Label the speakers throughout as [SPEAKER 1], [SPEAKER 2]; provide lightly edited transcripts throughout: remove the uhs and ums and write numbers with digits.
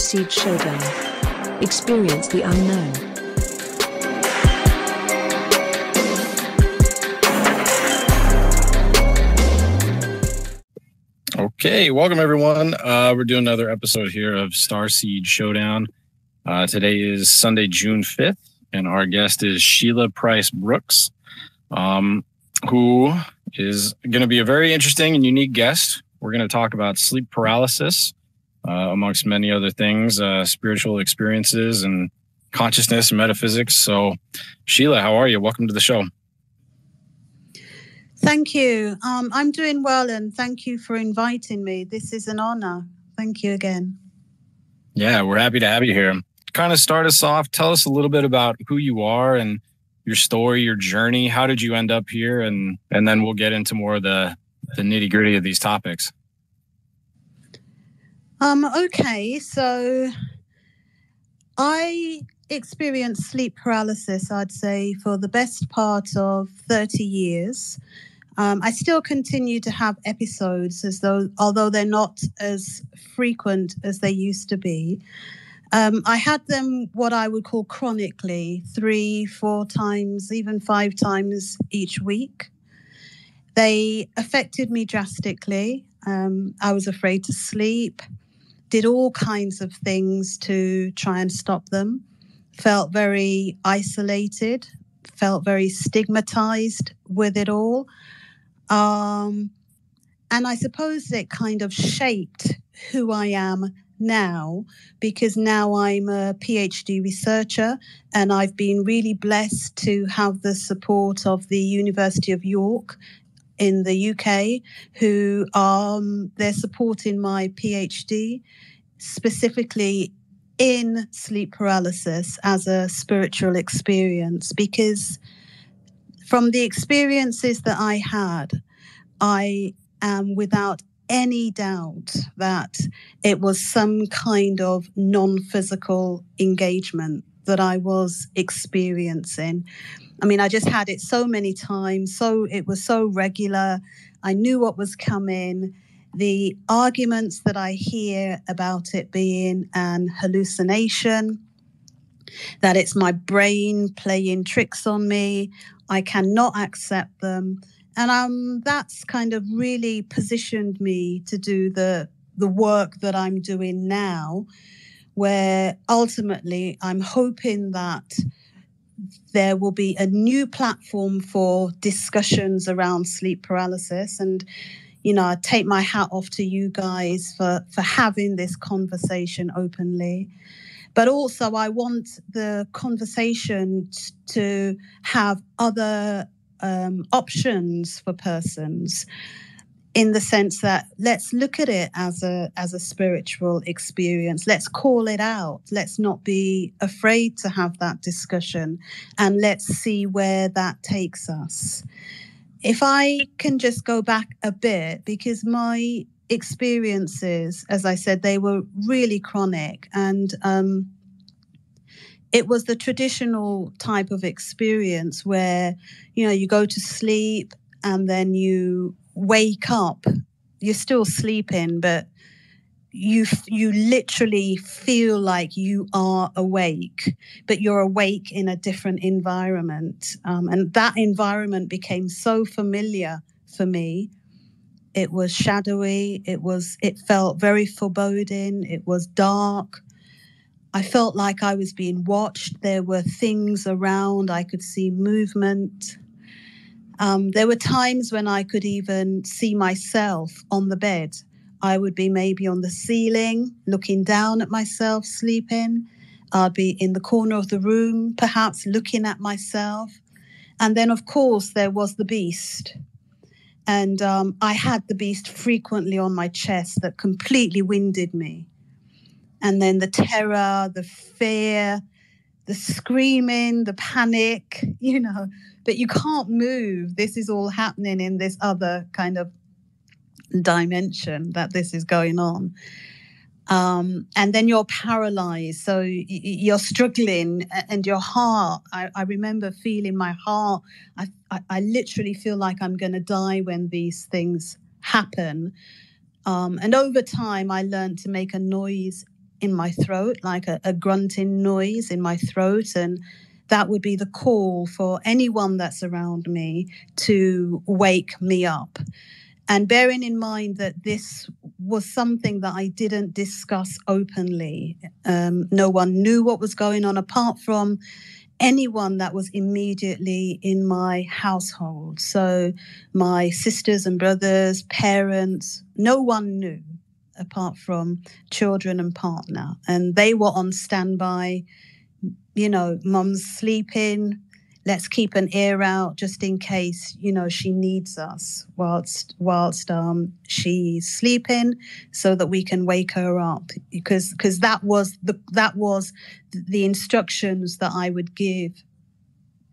[SPEAKER 1] Starseed Showdown. Experience the unknown.
[SPEAKER 2] Okay, welcome everyone. We're doing another episode here of Starseed Showdown. Today is Sunday, June 5th, and our guest is Sheila Pryce Brooks, who is going to be a very interesting and unique guest. We're going to talk about sleep paralysis, amongst many other things, spiritual experiences and consciousness and metaphysics. So, Sheila, how are you? Welcome to the show.
[SPEAKER 3] Thank you. I'm doing well, and thank you for inviting me. This is an honor. Thank you again.
[SPEAKER 2] Yeah, we're happy to have you here. Kind of start us off. Tell us a little bit about who you are and your story, your journey. How did you end up here? And then we'll get into more of the nitty gritty of these topics.
[SPEAKER 3] Okay, so I experienced sleep paralysis, I'd say, for the best part of 30 years. I still continue to have episodes, although they're not as frequent as they used to be. I had them what I would call chronically, 3-4 times, even 5 times each week. They affected me drastically. I was afraid to sleep, did all kinds of things to try and stop them, felt very isolated, felt very stigmatized with it all. And I suppose it kind of shaped who I am now, because now I'm a PhD researcher, and I've been really blessed to have the support of the University of York in the UK, who they're supporting my PhD, specifically in sleep paralysis as a spiritual experience, because from the experiences that I had, I am without any doubt that it was some kind of non-physical engagement that I was experiencing. I mean, I just had it so many times, so it was so regular. I knew what was coming. The arguments that I hear about it being an hallucination, that it's my brain playing tricks on me, I cannot accept them. And that's kind of really positioned me to do the work that I'm doing now, where ultimately I'm hoping that there will be a new platform for discussions around sleep paralysis. And, you know, I take my hat off to you guys for having this conversation openly. But also I want the conversation to have other options for persons, in the sense that let's look at it as a spiritual experience. Let's call it out. Let's not be afraid to have that discussion, and let's see where that takes us. If I can just go back a bit, because my experiences, as I said, they were really chronic, and it was the traditional type of experience where, you know, you go to sleep and then you wake up. You're still sleeping, but you literally feel like you are awake, but you're awake in a different environment. And that environment became so familiar for me. It was shadowy. It felt very foreboding. It was dark. I felt like I was being watched. There were things around. I could see movement. There were times when I could even see myself on the bed. I would be maybe on the ceiling, looking down at myself, sleeping. I'd be in the corner of the room, perhaps looking at myself. And then, of course, there was the beast. And I had the beast frequently on my chest that completely winded me. And then the terror, the fear, the screaming, the panic, you know, but you can't move. This is all happening in this other kind of dimension that this is going on. And then you're paralyzed. So you're struggling, and your heart, I remember feeling my heart. I literally feel like I'm going to die when these things happen. And over time, I learned to make a noise in my throat, like a grunting noise in my throat. And that would be the call for anyone that's around me to wake me up. And bearing in mind that this was something that I didn't discuss openly. No one knew what was going on apart from anyone that was immediately in my household. So my sisters and brothers, parents, no one knew apart from children and partner. And they were on standby. You know, mum's sleeping. Let's keep an ear out just in case, you know, she needs us whilst she's sleeping, so that we can wake her up. Because that was the instructions that I would give,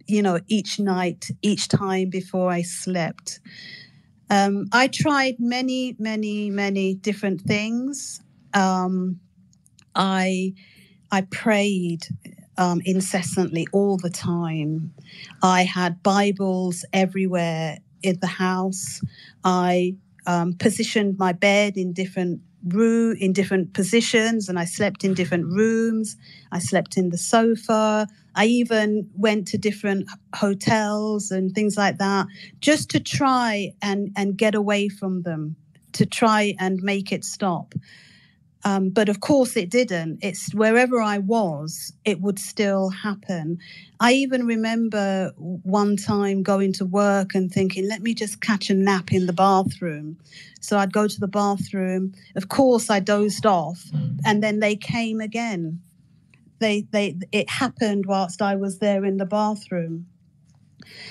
[SPEAKER 3] you know, each night, each time before I slept. I tried many different things. I prayed incessantly all the time. I had Bibles everywhere in the house. I positioned my bed in different positions, and I slept in different rooms. I slept in the sofa. I even went to different hotels and things like that, just to try and get away from them, to try and make it stop. But of course it didn't. It's wherever I was, it would still happen. I even remember one time going to work and thinking, let me just catch a nap in the bathroom. So I'd go to the bathroom. Of course, I dozed off, and then they came again. It happened whilst I was there in the bathroom.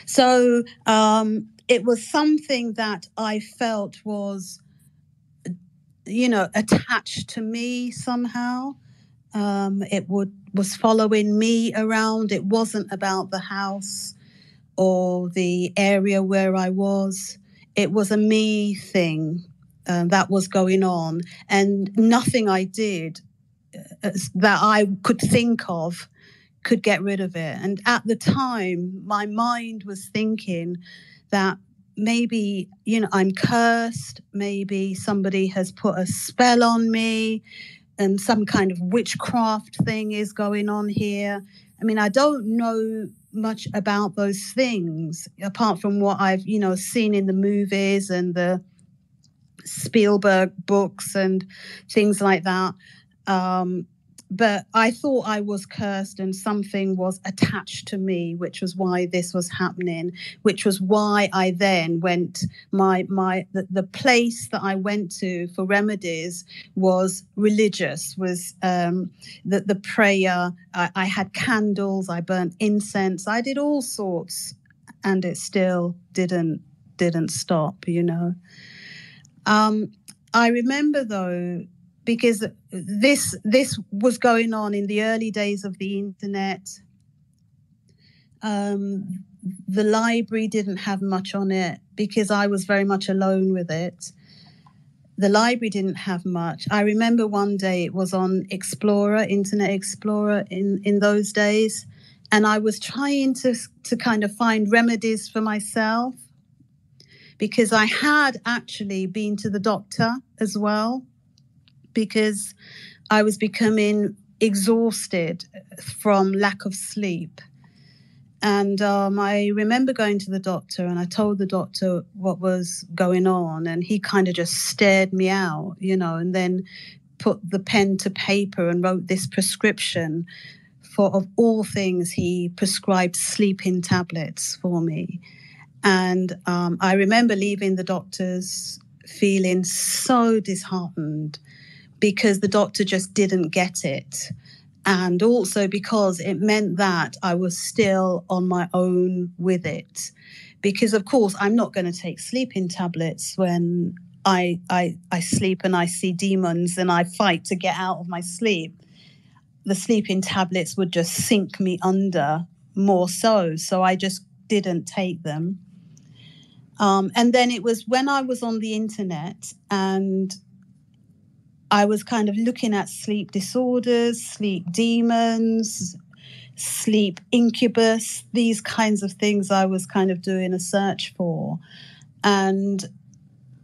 [SPEAKER 3] So it was something that I felt was, you know, attached to me somehow. It was following me around. It wasn't about the house or the area where I was. It was a me thing that was going on, and nothing I did that I could think of could get rid of it. And at the time, my mind was thinking that maybe, you know, I'm cursed. Maybe somebody has put a spell on me, and some kind of witchcraft thing is going on here. I mean, I don't know much about those things apart from what I've, you know, seen in the movies and the Spielberg books and things like that. But I thought I was cursed and something was attached to me, which was why this was happening, which was why I then went, the place that I went to for remedies was religious, was the prayer. I had candles, I burnt incense, I did all sorts, and it still didn't stop, you know. I remember though, because this was going on in the early days of the internet. The library didn't have much on it because I was very much alone with it. The library didn't have much. I remember one day it was on Explorer, Internet Explorer in those days, and I was trying to kind of find remedies for myself, because I had actually been to the doctor as well, because I was becoming exhausted from lack of sleep. And I remember going to the doctor, and I told the doctor what was going on, and he kind of just stared me out, you know, and then put the pen to paper and wrote this prescription for, of all things, he prescribed sleeping tablets for me. And I remember leaving the doctor's feeling so disheartened, because the doctor just didn't get it. And also because it meant that I was still on my own with it. Because, of course, I'm not going to take sleeping tablets when I sleep and I see demons and I fight to get out of my sleep. The sleeping tablets would just sink me under more so. So I just didn't take them. And then it was when I was on the internet and I was kind of looking at sleep disorders, sleep demons, sleep incubus, these kinds of things I was kind of doing a search for. And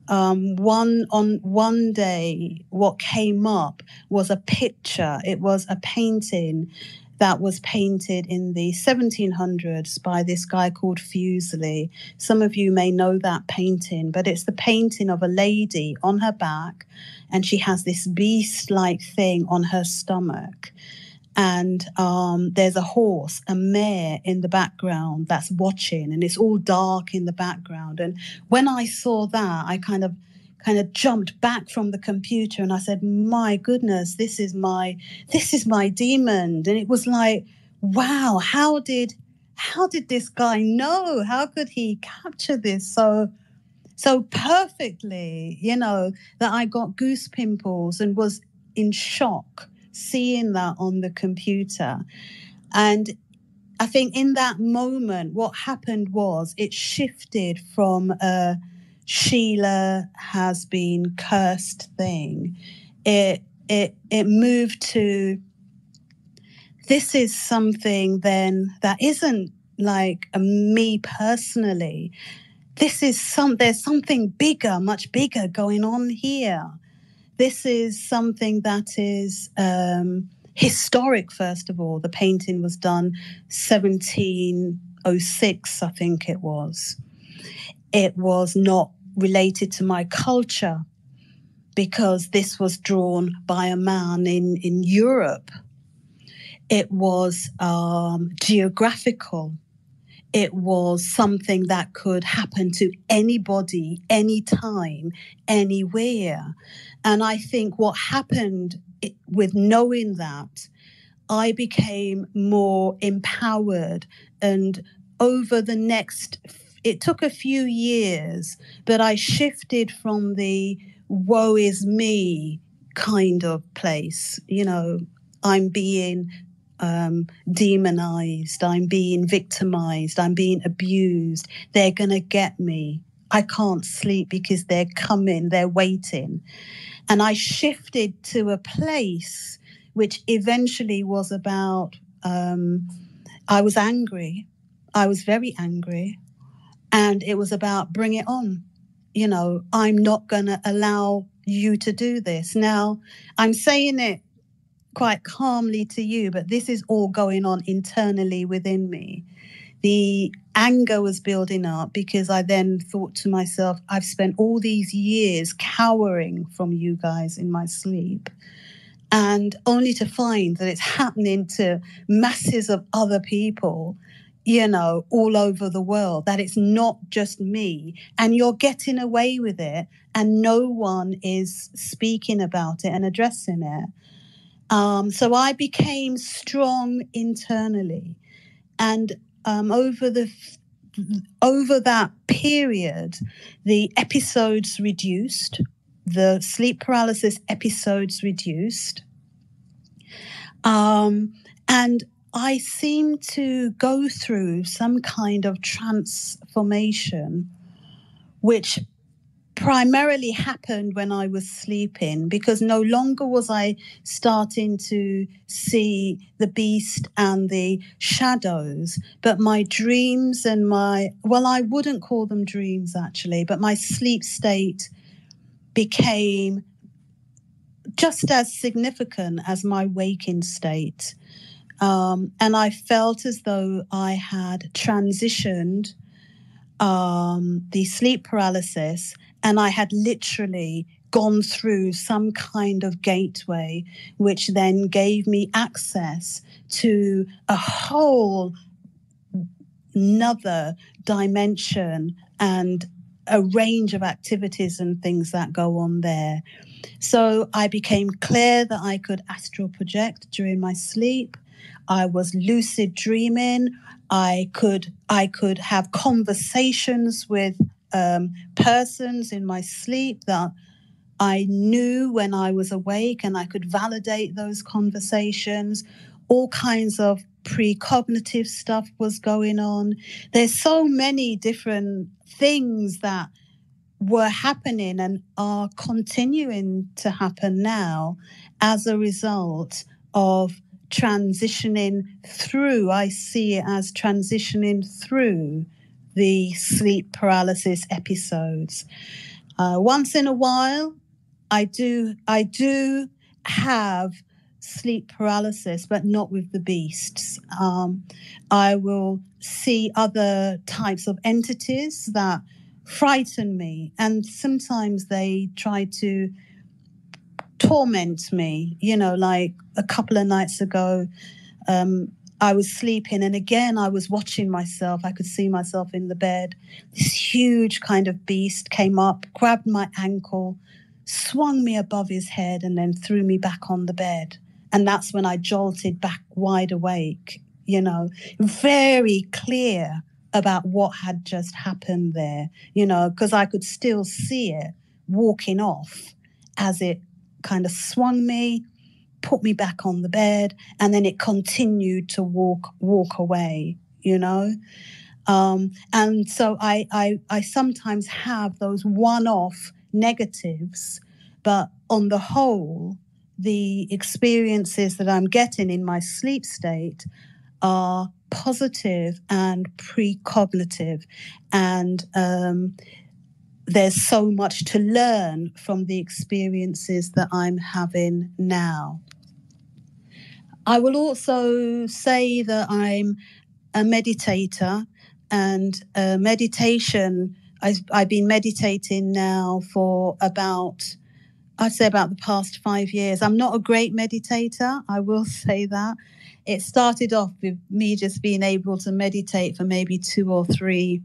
[SPEAKER 3] one day, what came up was a picture. It was a painting that was painted in the 1700s by this guy called Fuseli. Some of you may know that painting, but it's the painting of a lady on her back, and she has this beast-like thing on her stomach. And there's a horse, a mare in the background that's watching, and it's all dark in the background. And when I saw that, I kind of jumped back from the computer, and I said, my goodness, this is my demon. And it was like, wow, how did this guy know? How could he capture this so perfectly, that I got goose pimples and was in shock seeing that on the computer. And I think in that moment, what happened was it shifted from a Sheila has been cursed thing. It moved to, this is something then that isn't like me personally. There's something bigger, much bigger going on here. This is something that is historic, first of all. The painting was done 1706, I think it was. It was not related to my culture because this was drawn by a man in Europe. It was geographical. It was something that could happen to anybody, anytime, anywhere. And I think what happened with knowing that, I became more empowered. And over the next, it took a few years, but I shifted from the woe is me kind of place. I'm being demonized, I'm being victimized, I'm being abused. They're going to get me. I can't sleep because they're coming, they're waiting. And I shifted to a place which eventually was about, I was angry. I was very angry. And it was about bring it on. I'm not going to allow you to do this. Now, I'm saying it quite calmly to you, but this is all going on internally within me. The anger was building up because I then thought to myself, I've spent all these years cowering from you guys in my sleep, and only to find that it's happening to masses of other people, all over the world, that it's not just me, and you're getting away with it and no one is speaking about it and addressing it. So I became strong internally, and over that period, the episodes reduced, the sleep paralysis episodes reduced, and I seemed to go through some kind of transformation, which primarily happened when I was sleeping, because no longer was I starting to see the beast and the shadows, but my dreams and I wouldn't call them dreams actually, but my sleep state became just as significant as my waking state. And I felt as though I had transitioned the sleep paralysis, and I had literally gone through some kind of gateway, which then gave me access to a whole another dimension and a range of activities and things that go on there. So I became clear that I could astral project during my sleep. I was lucid dreaming. I could have conversations with persons in my sleep that I knew when I was awake, and I could validate those conversations. All kinds of precognitive stuff was going on. There's so many different things that were happening and are continuing to happen now as a result of transitioning through. I see it as transitioning through the sleep paralysis episodes. Once in a while, I do have sleep paralysis, but not with the beasts. I will see other types of entities that frighten me, and sometimes they try to torment me. Like a couple of nights ago, I was sleeping, and again I was watching myself. I could see myself in the bed. This huge kind of beast came up, grabbed my ankle, swung me above his head, and then threw me back on the bed. And that's when I jolted back wide awake, very clear about what had just happened there, because I could still see it walking off as it kind of swung me, put me back on the bed, and then it continued to walk away, and so I sometimes have those one-off negatives, but on the whole, the experiences that I'm getting in my sleep state are positive and precognitive, and there's so much to learn from the experiences that I'm having now. I will also say that I'm a meditator, and meditation, I've been meditating now for I'd say about the past 5 years. I'm not a great meditator, I will say that. It started off with me just being able to meditate for maybe 2 or 3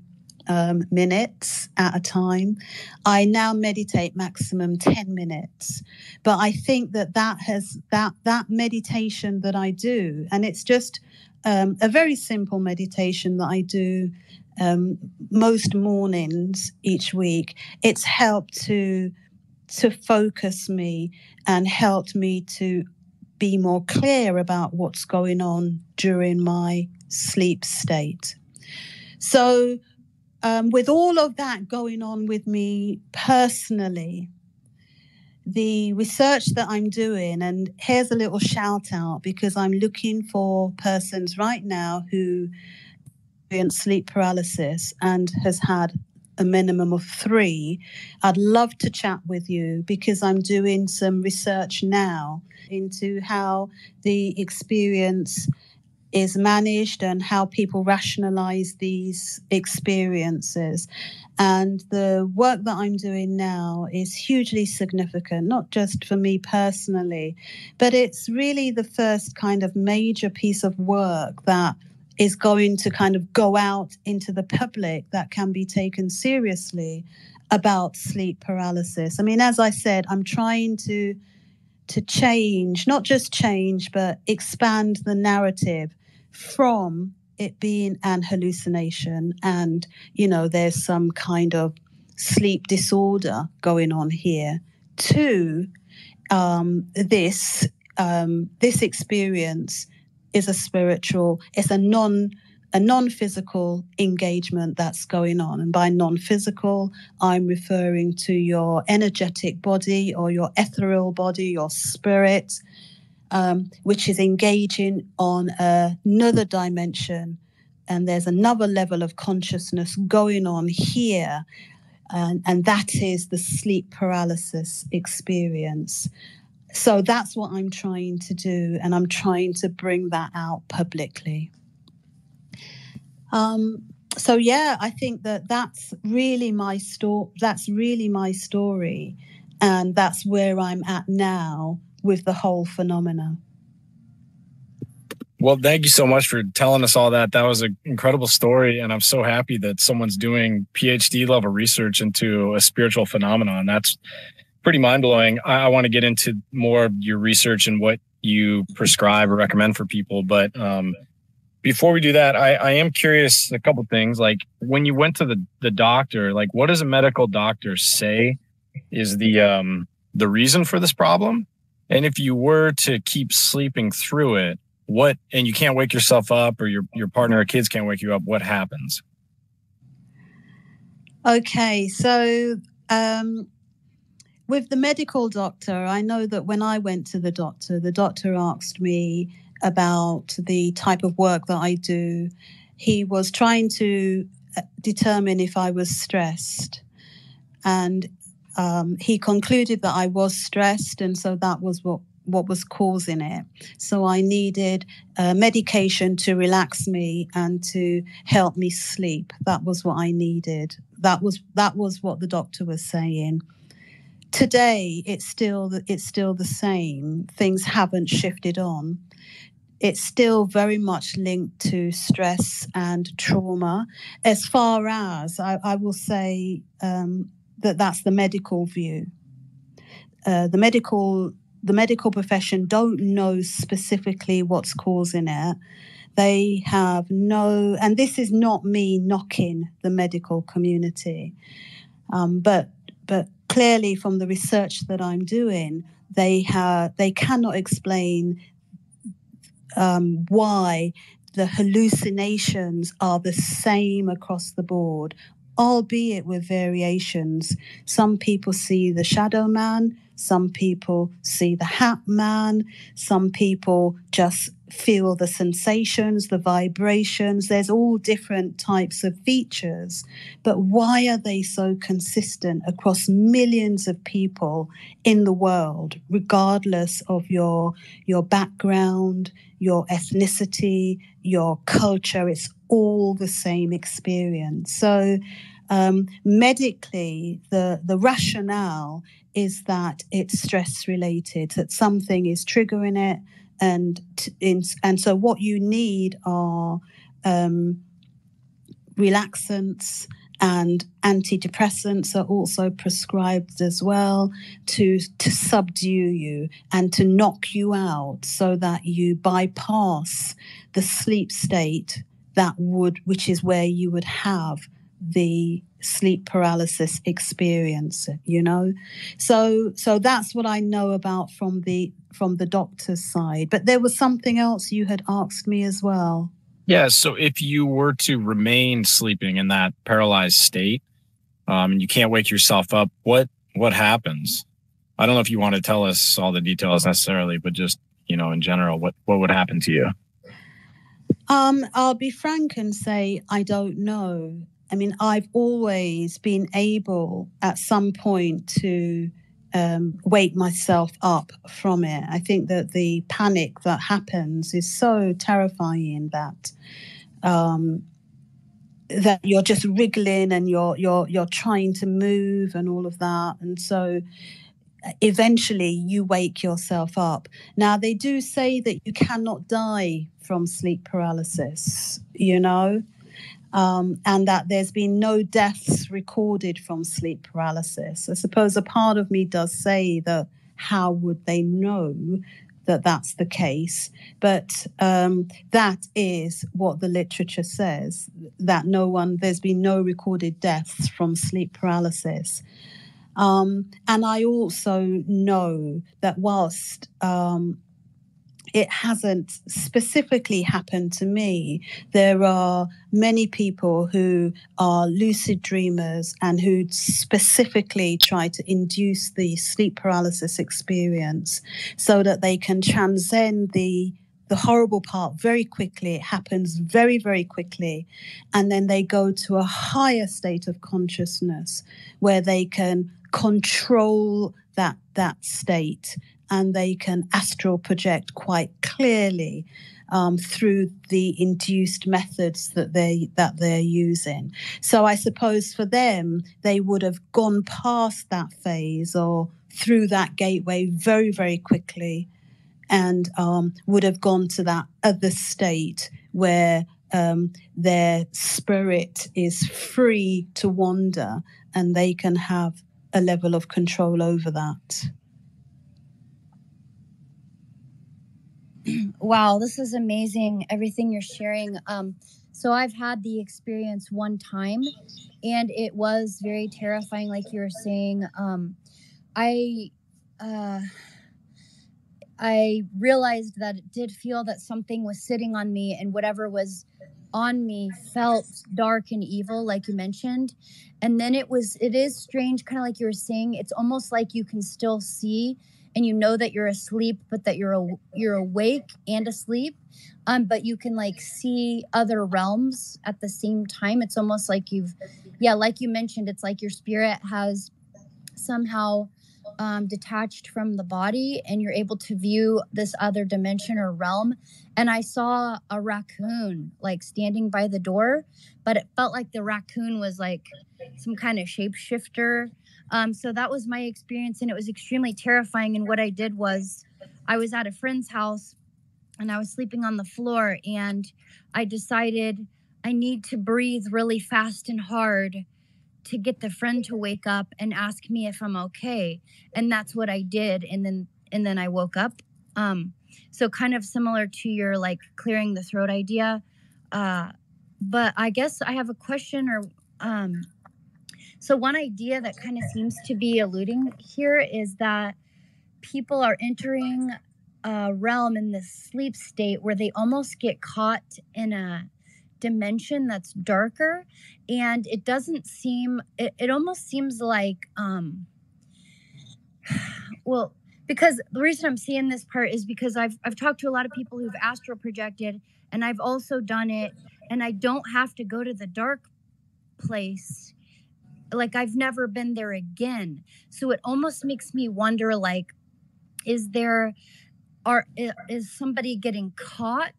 [SPEAKER 3] minutes at a time. I now meditate maximum 10 minutes. But I think that meditation that I do, and it's just a very simple meditation that I do most mornings each week. It's helped to focus me and helped me to be more clear about what's going on during my sleep state. So with all of that going on with me personally, the research that I'm doing, and here's a little shout out because I'm looking for persons right now who experience sleep paralysis and has had a minimum of 3. I'd love to chat with you because I'm doing some research now into how the experience is managed and how people rationalize these experiences. And the work that I'm doing now is hugely significant, not just for me personally, but it's really the first kind of major piece of work that is going to kind of go out into the public that can be taken seriously about sleep paralysis. I mean, as I said, I'm trying to change, not just change, but expand the narrative from it being an hallucination and, there's some kind of sleep disorder going on here, to this experience is a spiritual, it's a non-physical engagement that's going on. And by non-physical, I'm referring to your energetic body or your ethereal body, your spirit, which is engaging on another dimension. And there's another level of consciousness going on here. And that is the sleep paralysis experience. So that's what I'm trying to do. And I'm trying to bring that out publicly. So yeah, I think that's really my story, and that's where I'm at now with the whole phenomena.
[SPEAKER 2] Well, thank you so much for telling us all that. That was an incredible story, and I'm so happy that someone's doing PhD level research into a spiritual phenomenon. That's pretty mind-blowing. I want to get into more of your research and what you prescribe or recommend for people, but before we do that, I am curious a couple things. Like, when you went to the doctor, like, what does a medical doctor say is the reason for this problem? And if you were to keep sleeping through it, and you can't wake yourself up, or your partner or kids can't wake you up, what happens?
[SPEAKER 3] Okay, so with the medical doctor, I know that when I went to the doctor asked me about the type of work that I do. He was trying to determine if I was stressed. And he concluded that I was stressed, and so that was what was causing it. So I needed medication to relax me and to help me sleep. That was what I needed. That was what the doctor was saying. Today, it's still the same. Things haven't shifted on. It's still very much linked to stress and trauma. As far as I will say that's the medical view. The medical profession don't know specifically what's causing it. They have no, and this is not me knocking the medical community, but clearly from the research that I'm doing, they cannot explain why the hallucinations are the same across the board, albeit with variations. Some people see the shadow man, some people see the hat man, some people just feel the sensations, the vibrations. There's all different types of features. But why are they so consistent across millions of people in the world, regardless of your background, your ethnicity, your culture? It's all the same experience. So medically, the rationale is that it's stress related, that something is triggering it. And so what you need are relaxants, and antidepressants are also prescribed as well to subdue you and to knock you out so that you bypass the sleep state which is where you would have the sleep paralysis experience, So that's what I know about from the doctor's side. But there was something else you had asked me as well.
[SPEAKER 2] Yeah. So if you were to remain sleeping in that paralyzed state, and you can't wake yourself up, what happens? I don't know if you want to tell us all the details necessarily, but just, in general, what would happen to you?
[SPEAKER 3] I'll be frank and say I don't know. I mean, I've always been able at some point to wake myself up from it. I think that the panic that happens is so terrifying that that you're just wriggling and you're trying to move and all of that. And so eventually you wake yourself up. Now, they do say that you cannot die from sleep paralysis, and that there's been no deaths recorded from sleep paralysis. I suppose a part of me does say that how would they know that that's the case? But that is what the literature says, that there's been no recorded deaths from sleep paralysis. And I also know that whilst it hasn't specifically happened to me, there are many people who are lucid dreamers and who specifically try to induce the sleep paralysis experience so that they can transcend the horrible part very quickly. It happens very, very quickly. And then they go to a higher state of consciousness where they can control that state, and they can astral project quite clearly through the induced methods that they're using. So I suppose for them, they would have gone past that phase or through that gateway very, very quickly, and would have gone to that other state where their spirit is free to wander, and they can have a level of control over that.
[SPEAKER 4] Wow, this is amazing, everything you're sharing. So I've had the experience one time, and it was very terrifying, like you were saying. I realized that it did feel that something was sitting on me, and whatever was on me felt dark and evil, like you mentioned. And then it is strange, kind of like you were saying. It's almost like you can still see, and you know that you're asleep, but that you're awake and asleep. But you can like see other realms at the same time. It's almost like like you mentioned, it's like your spirit has somehow detached from the body, and you're able to view this other dimension or realm. And I saw a raccoon like standing by the door, but it felt like the raccoon was like some kind of shapeshifter. So that was my experience, and it was extremely terrifying. And what I did was I was at a friend's house and I was sleeping on the floor, and I decided I need to breathe really fast and hard to get the friend to wake up and ask me if I'm okay. And that's what I did. And then I woke up. So kind of similar to your like clearing the throat idea. But I guess I have a question so one idea that kind of seems to be alluding here is that people are entering a realm in this sleep state where they almost get caught in a dimension that's darker, and it doesn't seem it almost seems like well, because the reason I'm seeing this part is because I've talked to a lot of people who've astral projected, and I've also done it, and I don't have to go to the dark place. Like I've never been there again. So it almost makes me wonder, like, is somebody getting caught?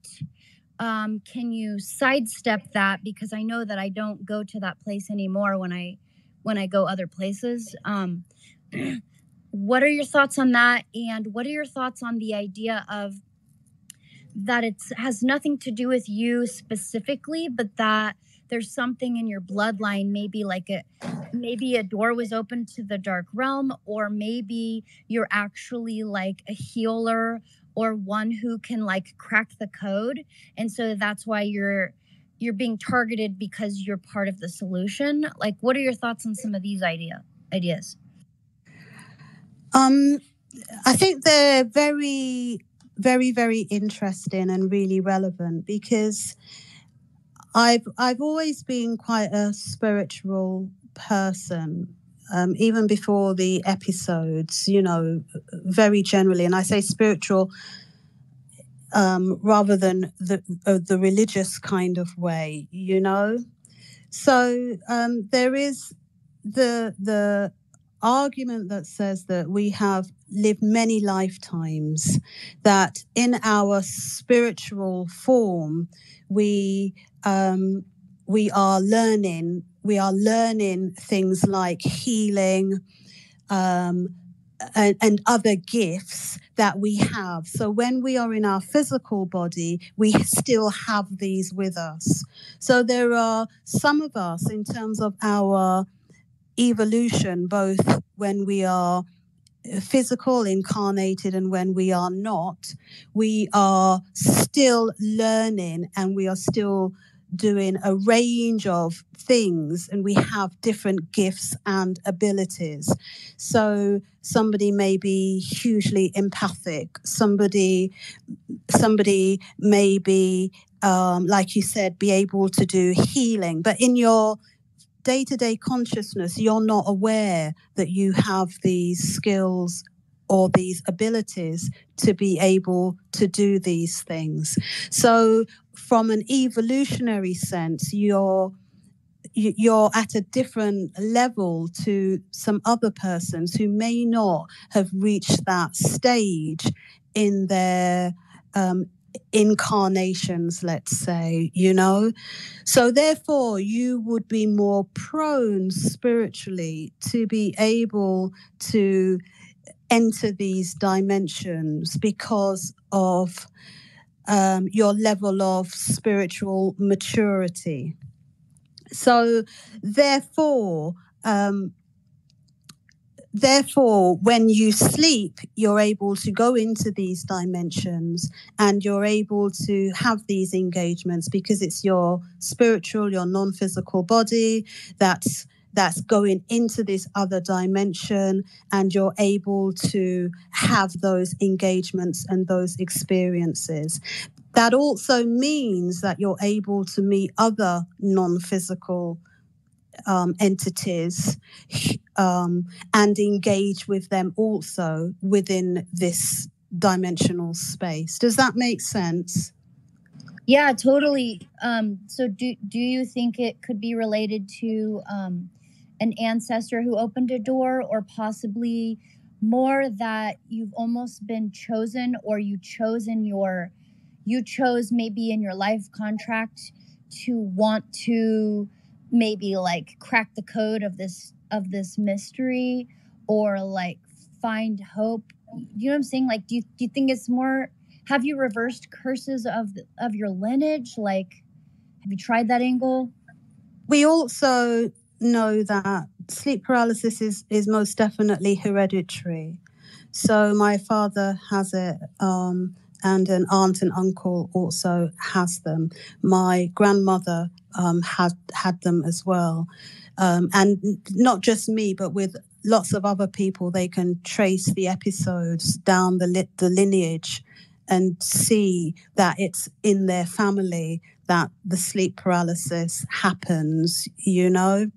[SPEAKER 4] Can you sidestep that? Because I know that I don't go to that place anymore when I go other places. What are your thoughts on that? And what are your thoughts on the idea of that it has nothing to do with you specifically, but that there's something in your bloodline, maybe a door was opened to the dark realm, or maybe you're actually like a healer or one who can like crack the code, and so that's why you're being targeted because you're part of the solution. Like, what are your thoughts on some of these ideas?
[SPEAKER 3] I think they're very, very, very interesting and really relevant, because I've always been quite a spiritual person, even before the episodes, very generally. And I say spiritual rather than the religious kind of way, So there is the argument that says that we have lived many lifetimes, that in our spiritual form we are learning things like healing and other gifts that we have. So when we are in our physical body, we still have these with us. So there are some of us, in terms of our evolution, both when we are physical, incarnated, and when we are not, we are still learning, and we are still doing a range of things, and we have different gifts and abilities. So somebody may be hugely empathic, somebody may be like you said, be able to do healing, but in your day-to-day consciousness, you're not aware that you have these skills or these abilities to be able to do these things. So from an evolutionary sense, you're at a different level to some other persons who may not have reached that stage in their incarnations, let's say, So therefore, you would be more prone spiritually to be able to enter these dimensions because of your level of spiritual maturity. So therefore, when you sleep, you're able to go into these dimensions, and you're able to have these engagements because it's your spiritual, your non-physical body that's going into this other dimension, and you're able to have those engagements and those experiences. That also means that you're able to meet other non-physical entities and engage with them also within this dimensional space. Does that make sense?
[SPEAKER 4] Yeah, totally. So do you think it could be related to an ancestor who opened a door, or possibly more that you've almost been chosen, or you chose maybe in your life contract to want to maybe like crack the code of this mystery, or like find hope? You know what I'm saying? Like, do you think it's more, have you reversed curses of your lineage? Like, have you tried that angle?
[SPEAKER 3] We also know that sleep paralysis is most definitely hereditary. So my father has it, and an aunt and uncle also has them. My grandmother had them as well. And not just me, but with lots of other people, they can trace the episodes down the lineage and see that it's in their family that the sleep paralysis happens, you know,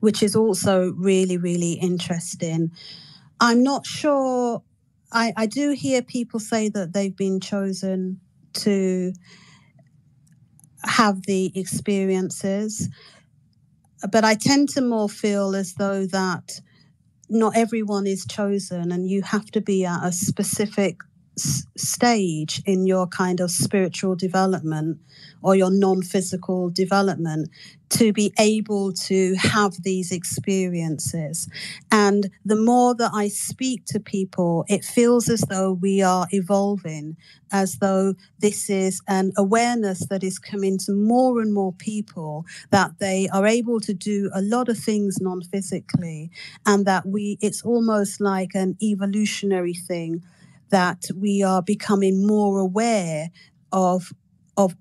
[SPEAKER 3] which is also really, really interesting. I'm not sure. I do hear people say that they've been chosen to have the experiences, but I tend to more feel as though that not everyone is chosen, and you have to be at a specific stage in your kind of spiritual development or your non-physical development to be able to have these experiences. And the more that I speak to people, it feels as though we are evolving, as though this is an awareness that is coming to more and more people, that they are able to do a lot of things non-physically, and that it's almost like an evolutionary thing, that we are becoming more aware of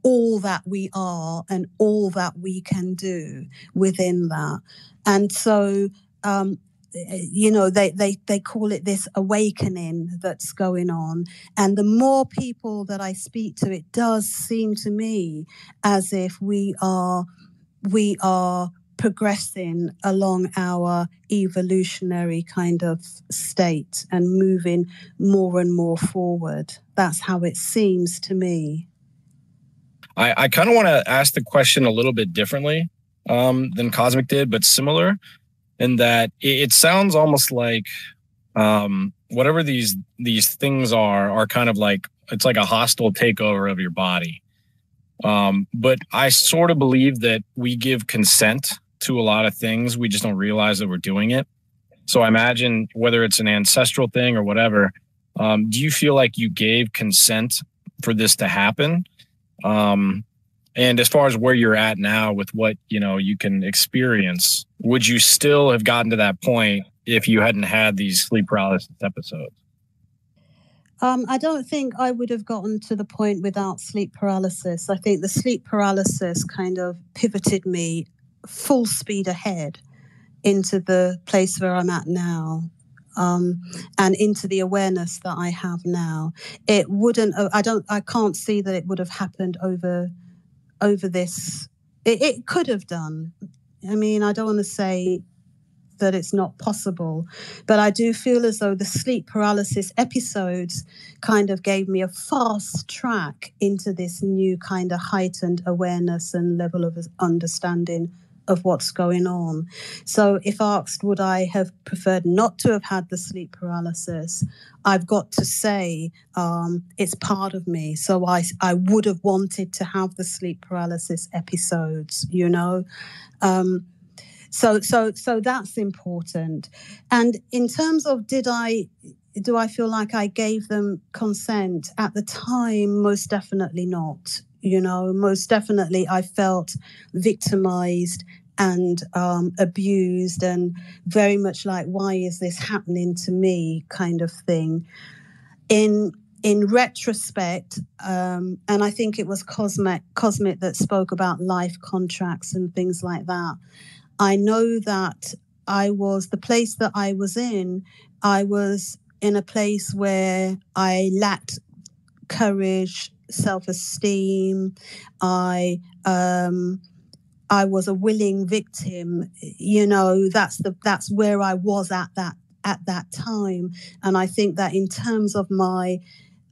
[SPEAKER 3] all that we are and all that we can do within that. And so, you know, they call it this awakening that's going on. And the more people that I speak to, it does seem to me as if we are progressing along our evolutionary kind of state and moving more and more forward. That's how it seems to me.
[SPEAKER 2] I kind of want to ask the question a little bit differently than Cosmic did, but similar in that it sounds almost like whatever these things are kind of like, it's like a hostile takeover of your body. But I sort of believe that we give consent to a lot of things. We just don't realize that we're doing it. So I imagine whether it's an ancestral thing or whatever, do you feel like you gave consent for this to happen? And as far as where you're at now with what, you know, you can experience, would you still have gotten to that point if you hadn't had these sleep paralysis episodes?
[SPEAKER 3] I don't think I would have gotten to the point without sleep paralysis. I think the sleep paralysis kind of pivoted me full speed ahead into the place where I'm at now, and into the awareness that I have now. It wouldn't. I can't see that it would have happened over this. It could have done. I mean, I don't want to say that it's not possible, but I do feel as though the sleep paralysis episodes kind of gave me a fast track into this new kind of heightened awareness and level of understanding of what's going on. So if asked, would I have preferred not to have had the sleep paralysis, I've got to say it's part of me. So I would have wanted to have the sleep paralysis episodes, you know. So that's important. And in terms of do I feel like I gave them consent at the time? Most definitely not. You know, most definitely I felt victimized and abused, and very much like, why is this happening to me kind of thing. In retrospect, and I think it was Cosmic that spoke about life contracts and things like that, I know that the place that I was in a place where I lacked courage, self-esteem. I was a willing victim. You know, that's where I was at that time. And I think that in terms of my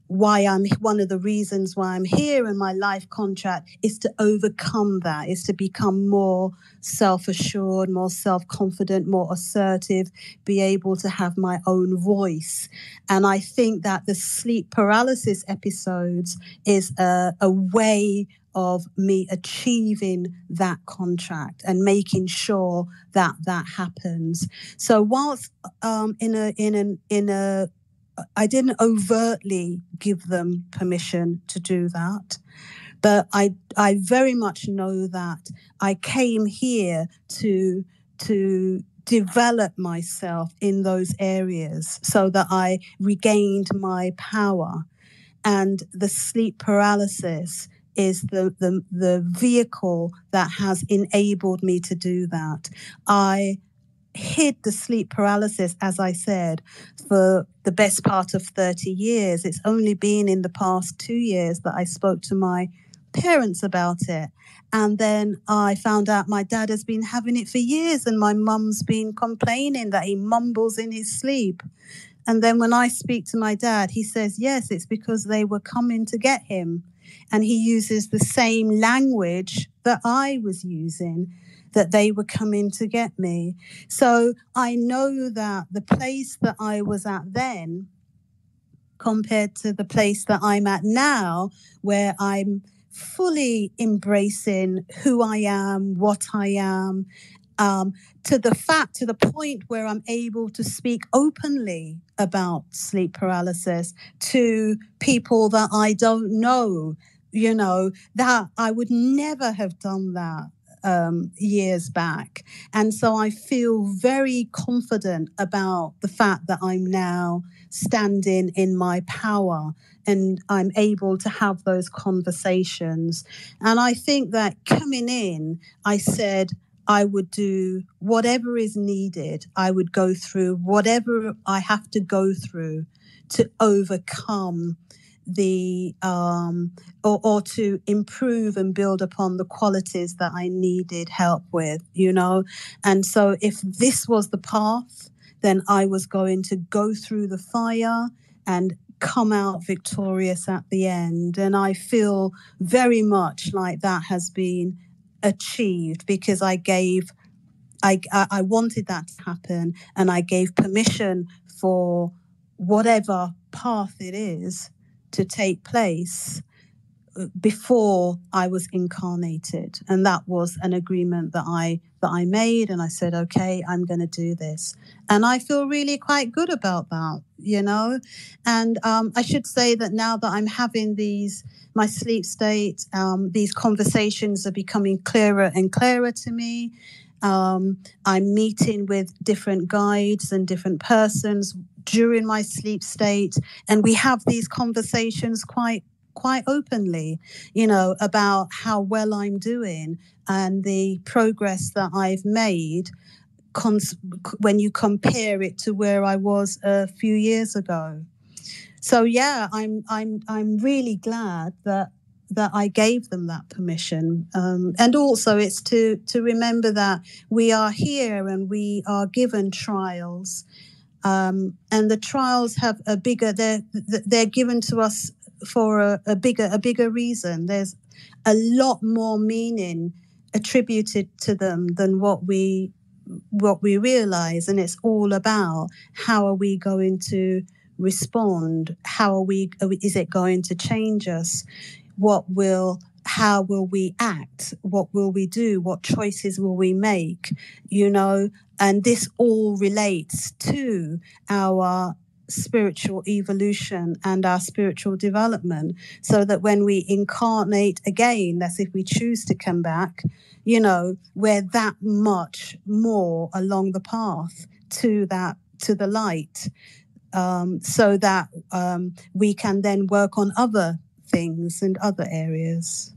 [SPEAKER 3] one of the reasons why I'm here, and my life contract is to overcome that, is to become more self-assured, more self-confident, more assertive, be able to have my own voice. And I think that the sleep paralysis episodes is a way of me achieving that contract and making sure that that happens. So whilst I didn't overtly give them permission to do that, but I very much know that I came here to develop myself in those areas so that I regained my power. And the sleep paralysis is the vehicle that has enabled me to do that. I hid the sleep paralysis, as I said, for the best part of 30 years. It's only been in the past 2 years that I spoke to my parents about it. And then I found out my dad has been having it for years, and my mum's been complaining that he mumbles in his sleep. And then when I speak to my dad, he says, yes, it's because they were coming to get him. And he uses the same language that I was using, that they were coming to get me. So I know that the place that I was at then compared to the place that I'm at now, where I'm fully embracing who I am, what I am, to the point where I'm able to speak openly about sleep paralysis to people that I don't know, that I would never have done that years back. And so I feel very confident about the fact that I'm now standing in my power and I'm able to have those conversations. And I think that coming in, I said I would do whatever is needed. I would go through whatever I have to go through to overcome the or to improve and build upon the qualities that I needed help with, And so if this was the path, then I was going to go through the fire and come out victorious at the end. And I feel very much like that has been achieved because I wanted that to happen, and I gave permission for whatever path it is to take place before I was incarnated. And that was an agreement that I made, and I said, okay, I'm going to do this. And I feel really quite good about that, And I should say that now that I'm having my sleep state, these conversations are becoming clearer and clearer to me. I'm meeting with different guides and different persons during my sleep state, and we have these conversations quite openly, about how well I'm doing and the progress that I've made when you compare it to where I was a few years ago. So yeah, I'm really glad that I gave them that permission. And also it's to remember that we are here and we are given trials. And the trials have they're given to us for a bigger reason. There's a lot more meaning attributed to them than what we realize, and it's all about how are we going to respond? Is it going to change us? How will we act? What will we do? What choices will we make? And this all relates to our spiritual evolution and our spiritual development, so that when we incarnate again, that's if we choose to come back, we're that much more along the path to the light, so that we can then work on other things and other areas.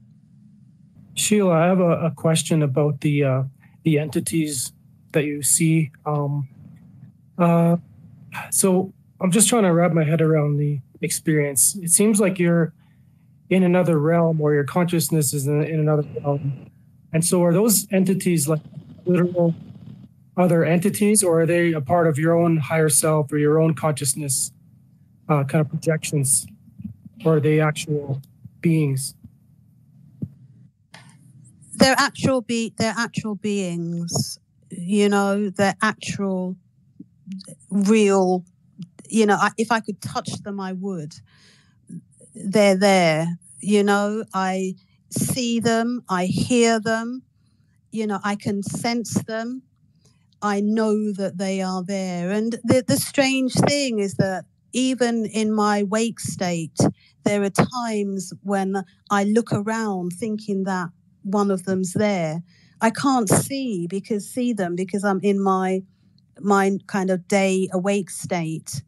[SPEAKER 5] Sheila, I have a question about the entities that you see. So I'm just trying to wrap my head around the experience. It seems like you're in another realm, or your consciousness is in another realm. And so are those entities like literal other entities, or are they a part of your own higher self or your own consciousness kind of projections? or are they actual beings?
[SPEAKER 3] They're actual beings, they're actual, real, if I could touch them, I would. They're there, I see them, I hear them, I can sense them. I know that they are there. And the strange thing is that even in my wake state, there are times when I look around thinking that one of them's there. I can't see them because I'm in my kind of day awake state.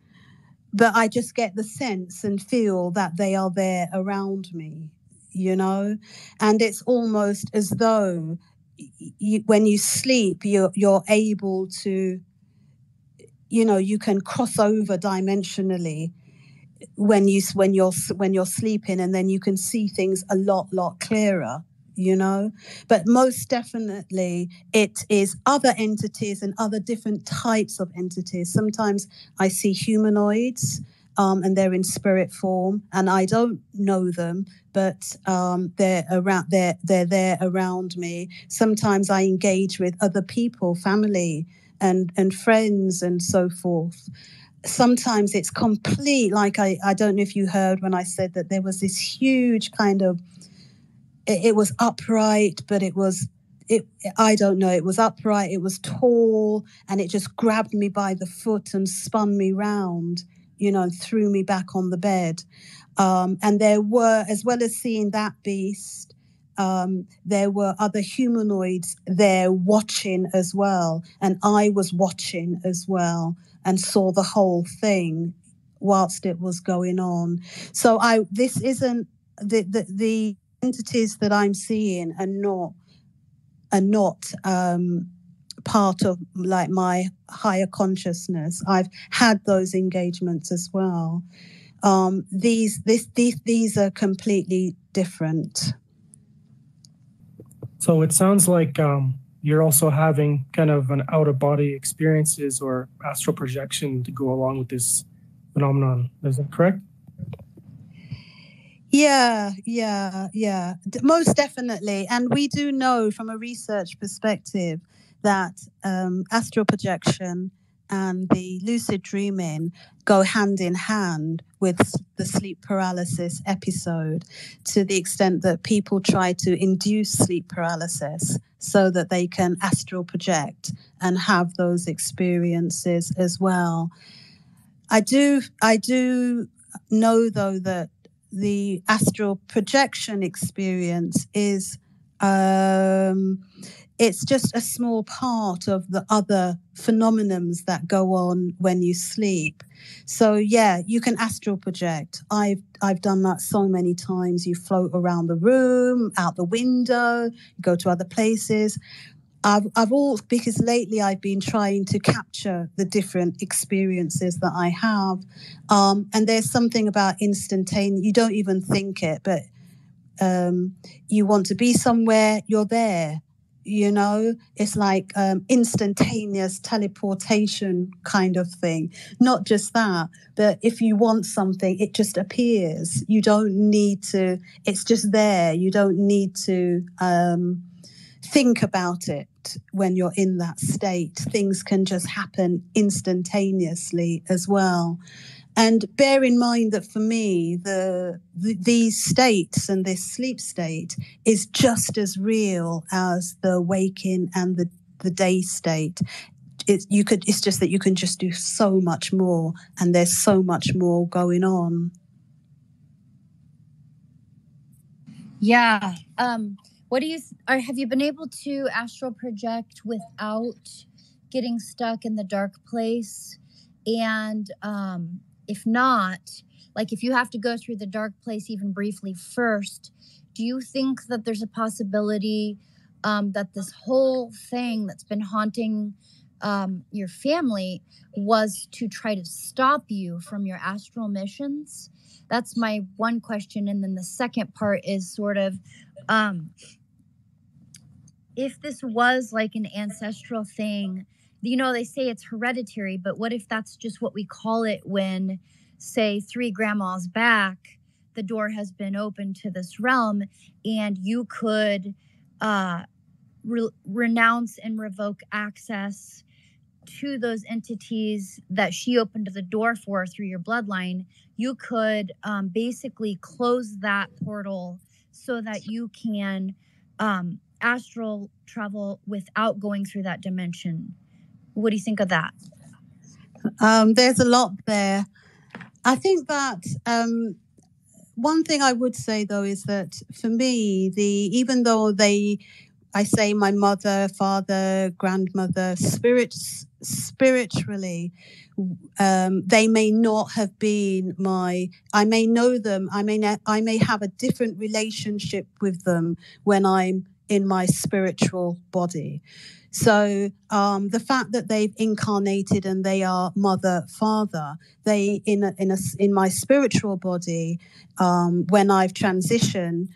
[SPEAKER 3] But I just get the sense and feel that they are there around me, and it's almost as though when you sleep, you're able to, you can cross over dimensionally when you're sleeping, and then you can see things a lot clearer. But most definitely it is other entities and other different types of entities. Sometimes I see humanoids, and they're in spirit form, and I don't know them, but they're there around me. Sometimes I engage with other people, family and friends and so forth. Sometimes it's complete, like I don't know if you heard when I said that there was this huge kind of, it was upright, but I don't know, it was upright, it was tall, and it just grabbed me by the foot and spun me round, threw me back on the bed. And there were, as well as seeing that beast, there were other humanoids there watching as well. And I was watching as well and saw the whole thing whilst it was going on. So this isn't the entities that I'm seeing are not part of like my higher consciousness. I've had those engagements as well. These are completely different.
[SPEAKER 5] So it sounds like you're also having kind of an out-of-body experiences or astral projection to go along with this phenomenon. Is that correct?
[SPEAKER 3] Yeah. Most definitely. And we do know from a research perspective that astral projection and the lucid dreaming go hand in hand with the sleep paralysis episode, to the extent that people try to induce sleep paralysis so that they can astral project and have those experiences as well. I do know, though, that the astral projection experience is it's just a small part of the other phenomenons that go on when you sleep. So yeah, you can astral project. I've done that so many times. You float around the room, out the window, go to other places. Because lately I've been trying to capture the different experiences that I have. And there's something about instantaneous, you don't even think it, but you want to be somewhere, you're there. It's like instantaneous teleportation kind of thing. Not just that, but if you want something, it just appears. You don't need to, it's just there. You don't need to think about it when you're in that state. Things can just happen instantaneously as well. And bear in mind that for me, these states and this sleep state is just as real as the waking and the day state. It's just that you can just do so much more, and there's so much more going on.
[SPEAKER 4] Yeah. What have you been able to astral project without getting stuck in the dark place? And if not, like if you have to go through the dark place even briefly first, do you think that there's a possibility that this whole thing that's been haunting your family was to try to stop you from your astral missions? That's my one question. And then the second part is sort of, if this was like an ancestral thing, they say it's hereditary, but what if that's just what we call it when, say, 3 grandmas back, the door has been opened to this realm, and you could renounce and revoke access to those entities that she opened the door for through your bloodline. You could basically close that portal so that you can astral travel without going through that dimension. What do you think of that?
[SPEAKER 3] There's a lot there. I think that one thing I would say, though, is that for me, even though I say my mother, father, grandmother, spiritually, they may not have been I may know them. I may have a different relationship with them when I'm in my spiritual body. So the fact that they've incarnated and they are mother, father, they in my spiritual body, when I've transitioned,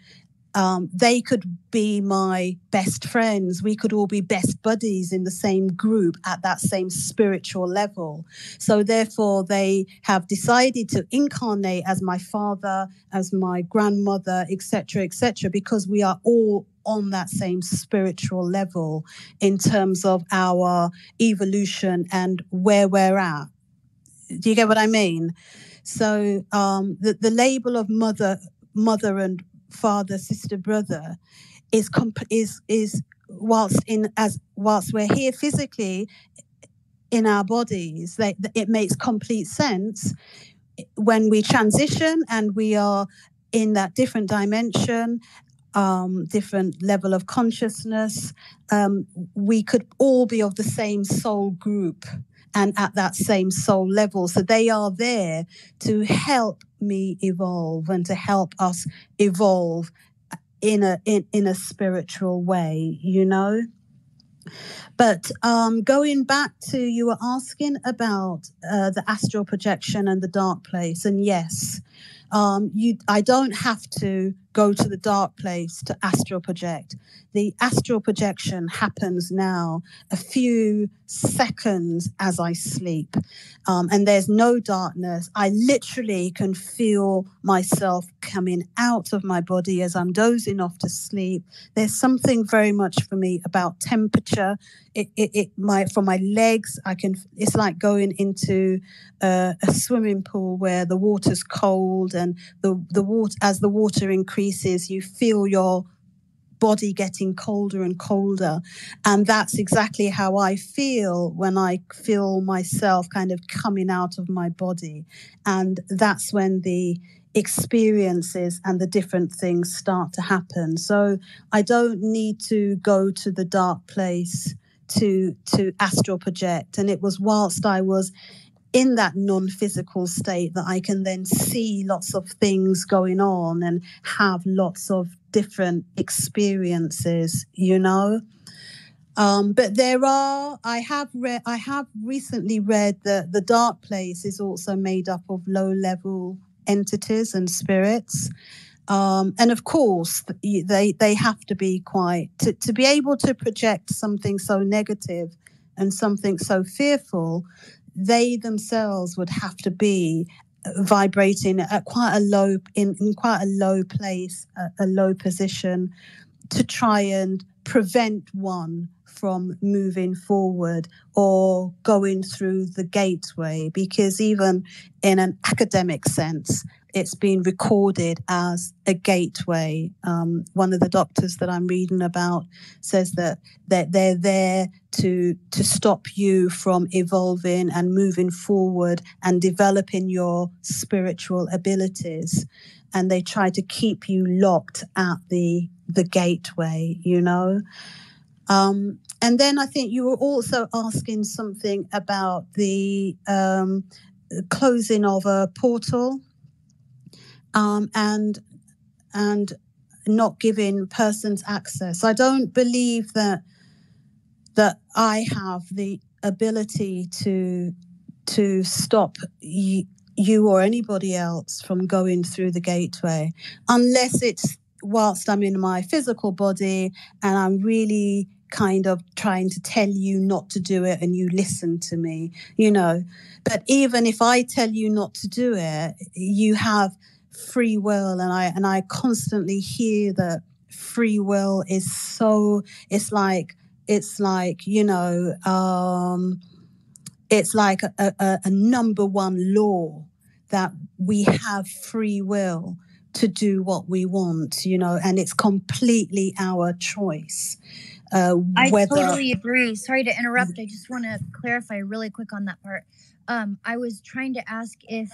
[SPEAKER 3] they could be my best friends. We could all be best buddies in the same group at that same spiritual level. So therefore, they have decided to incarnate as my father, as my grandmother, etc., because we are all on that same spiritual level in terms of our evolution and where we're at. Do you get what I mean? So the label of mother and father, sister, brother is whilst we're here physically in our bodies, it makes complete sense when we transition and we are in that different dimension, different level of consciousness. We could all be of the same soul group and at that same soul level. So they are there to help me evolve and to help us evolve in a spiritual way, you know. But going back to, you were asking about the astral projection and the dark place, and yes, I don't have to go to the dark place to astral project. The astral projection happens now a few seconds as I sleep, and there's no darkness. I literally can feel myself coming out of my body as I'm dozing off to sleep. There's something very much for me about temperature. For my legs, it's like going into a swimming pool where the water's cold, and the water, as the water increases, you feel your body getting colder and colder. And that's exactly how I feel when I feel myself kind of coming out of my body. And that's when the experiences and the different things start to happen. So I don't need to go to the dark place to astral project. And it was whilst I was in that non-physical state that I can then see lots of things going on and have lots of different experiences, you know. But I have recently read that the dark place is also made up of low-level entities and spirits. And of course, they have to be to be able to project something so negative and something so fearful. They themselves would have to be vibrating at quite a low place, a low position, to try and prevent one from moving forward or going through the gateway. Because even in an academic sense, it's been recorded as a gateway. One of the doctors that I'm reading about says that they're there to stop you from evolving and moving forward and developing your spiritual abilities. And they try to keep you locked at the gateway, you know. And then I think you were also asking something about the closing of a portal. And not giving persons access. I don't believe that I have the ability to stop you or anybody else from going through the gateway, unless it's whilst I'm in my physical body and I'm really kind of trying to tell you not to do it and you listen to me, you know. But even if I tell you not to do it, you have free will, and I constantly hear that free will is so, it's like it's like a number one law that we have free will to do what we want, and it's completely our choice.
[SPEAKER 4] I totally agree. Sorry to interrupt. I just want to clarify really quick on that part. I was trying to ask if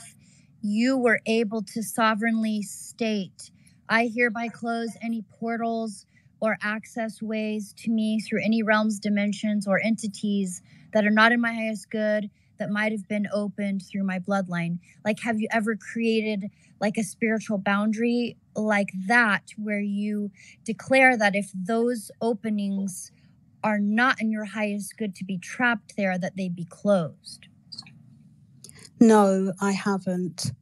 [SPEAKER 4] you were able to sovereignly state, I hereby close any portals or access ways to me through any realms, dimensions, or entities that are not in my highest good that might have been opened through my bloodline. Like, have you ever created like a spiritual boundary like that, where you declare that if those openings are not in your highest good to be trapped there, that they be closed?
[SPEAKER 3] No, I haven't.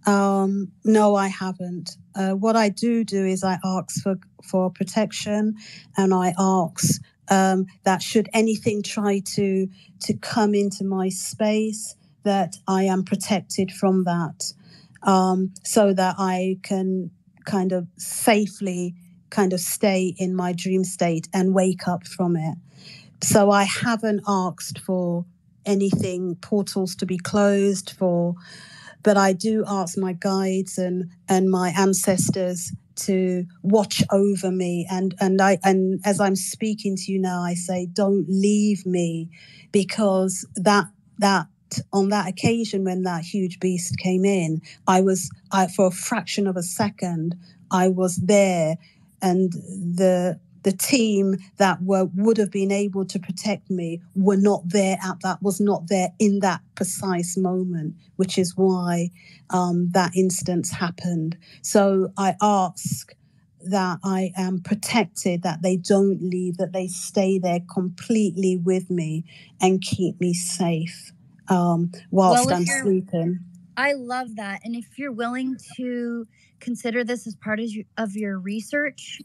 [SPEAKER 3] No, I haven't. What I do is I ask for protection, and I ask that should anything try to come into my space, that I am protected from that, so that I can kind of safely kind of stay in my dream state and wake up from it. So I haven't asked for anything, portals to be closed for, but I do ask my guides and my ancestors to watch over me, and as I'm speaking to you now, I say, don't leave me, because that on that occasion when that huge beast came in, I for a fraction of a second I was there, and the team that would have been able to protect me was not there in that precise moment, which is why that instance happened. So I ask that I am protected, that they don't leave, that they stay there completely with me and keep me safe whilst I'm sleeping.
[SPEAKER 4] I love that. And if you're willing to consider this as part of your research,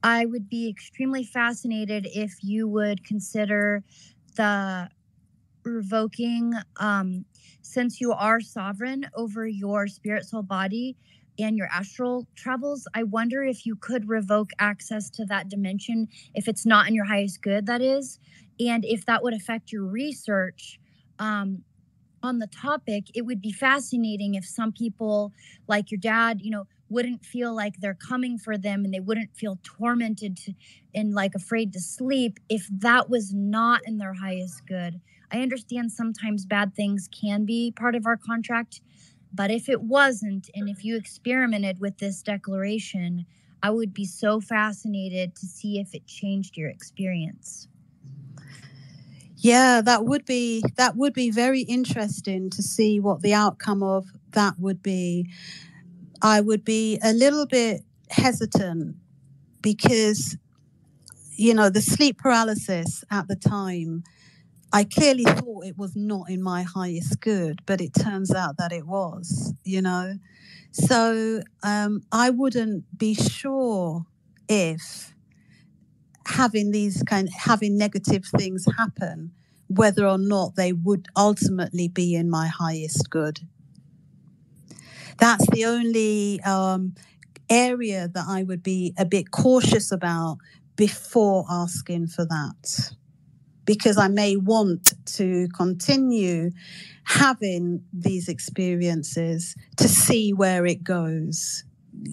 [SPEAKER 4] I would be extremely fascinated if you would consider the revoking, since you are sovereign over your spirit, soul, body, and your astral travels. I wonder if you could revoke access to that dimension if it's not in your highest good, that is, and if that would affect your research on the topic. It would be fascinating if some people, like your dad, wouldn't feel like they're coming for them, and they wouldn't feel tormented and like afraid to sleep if that was not in their highest good. I understand sometimes bad things can be part of our contract, but if it wasn't, and if you experimented with this declaration, I would be so fascinated to see if it changed your experience.
[SPEAKER 3] Yeah, that would be very interesting to see what the outcome of that would be. I would be a little bit hesitant because, the sleep paralysis at the time, I clearly thought it was not in my highest good, but it turns out that it was, So I wouldn't be sure if having negative things happen, whether or not they would ultimately be in my highest good. That's the only area that I would be a bit cautious about before asking for that, because I may want to continue having these experiences to see where it goes,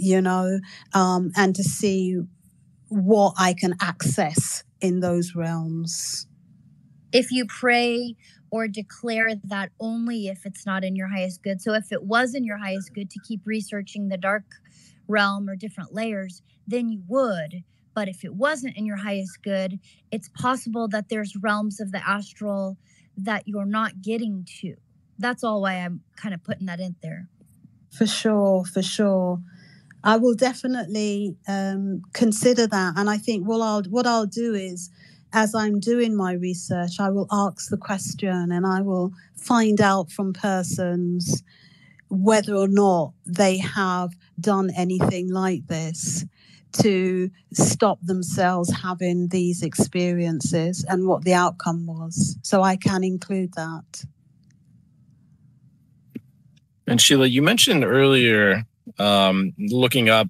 [SPEAKER 3] and to see what I can access in those realms.
[SPEAKER 4] If you pray or declare that only if it's not in your highest good. So if it was in your highest good to keep researching the dark realm or different layers, then you would. But if it wasn't in your highest good, it's possible that there's realms of the astral that you're not getting to. That's all why I'm kind of putting that in there.
[SPEAKER 3] For sure. I will definitely consider that. And I think what I'll do is, as I'm doing my research, I will ask the question, and I will find out from persons whether or not they have done anything like this to stop themselves having these experiences and what the outcome was. So I can include that.
[SPEAKER 2] And Sheila, you mentioned earlier looking up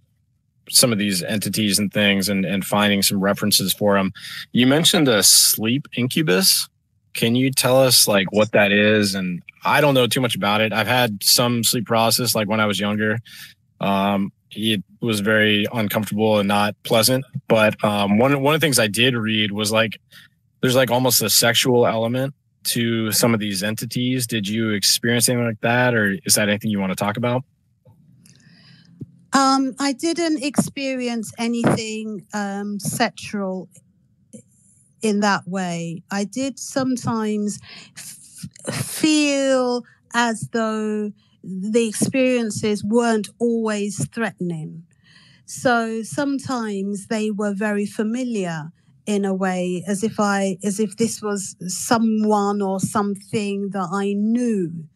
[SPEAKER 2] some of these entities and things and finding some references for them. You mentioned a sleep incubus. Can you tell us like what that is? And I don't know too much about it. I've had some sleep paralysis like when I was younger. It was very uncomfortable and not pleasant. But one of the things I did read was like there's like almost a sexual element to some of these entities. Did you experience anything like that, or is that anything you want to talk about?
[SPEAKER 3] I didn't experience anything sexual in that way. I did sometimes feel as though the experiences weren't always threatening. So sometimes they were very familiar in a way, as if this was someone or something that I knew.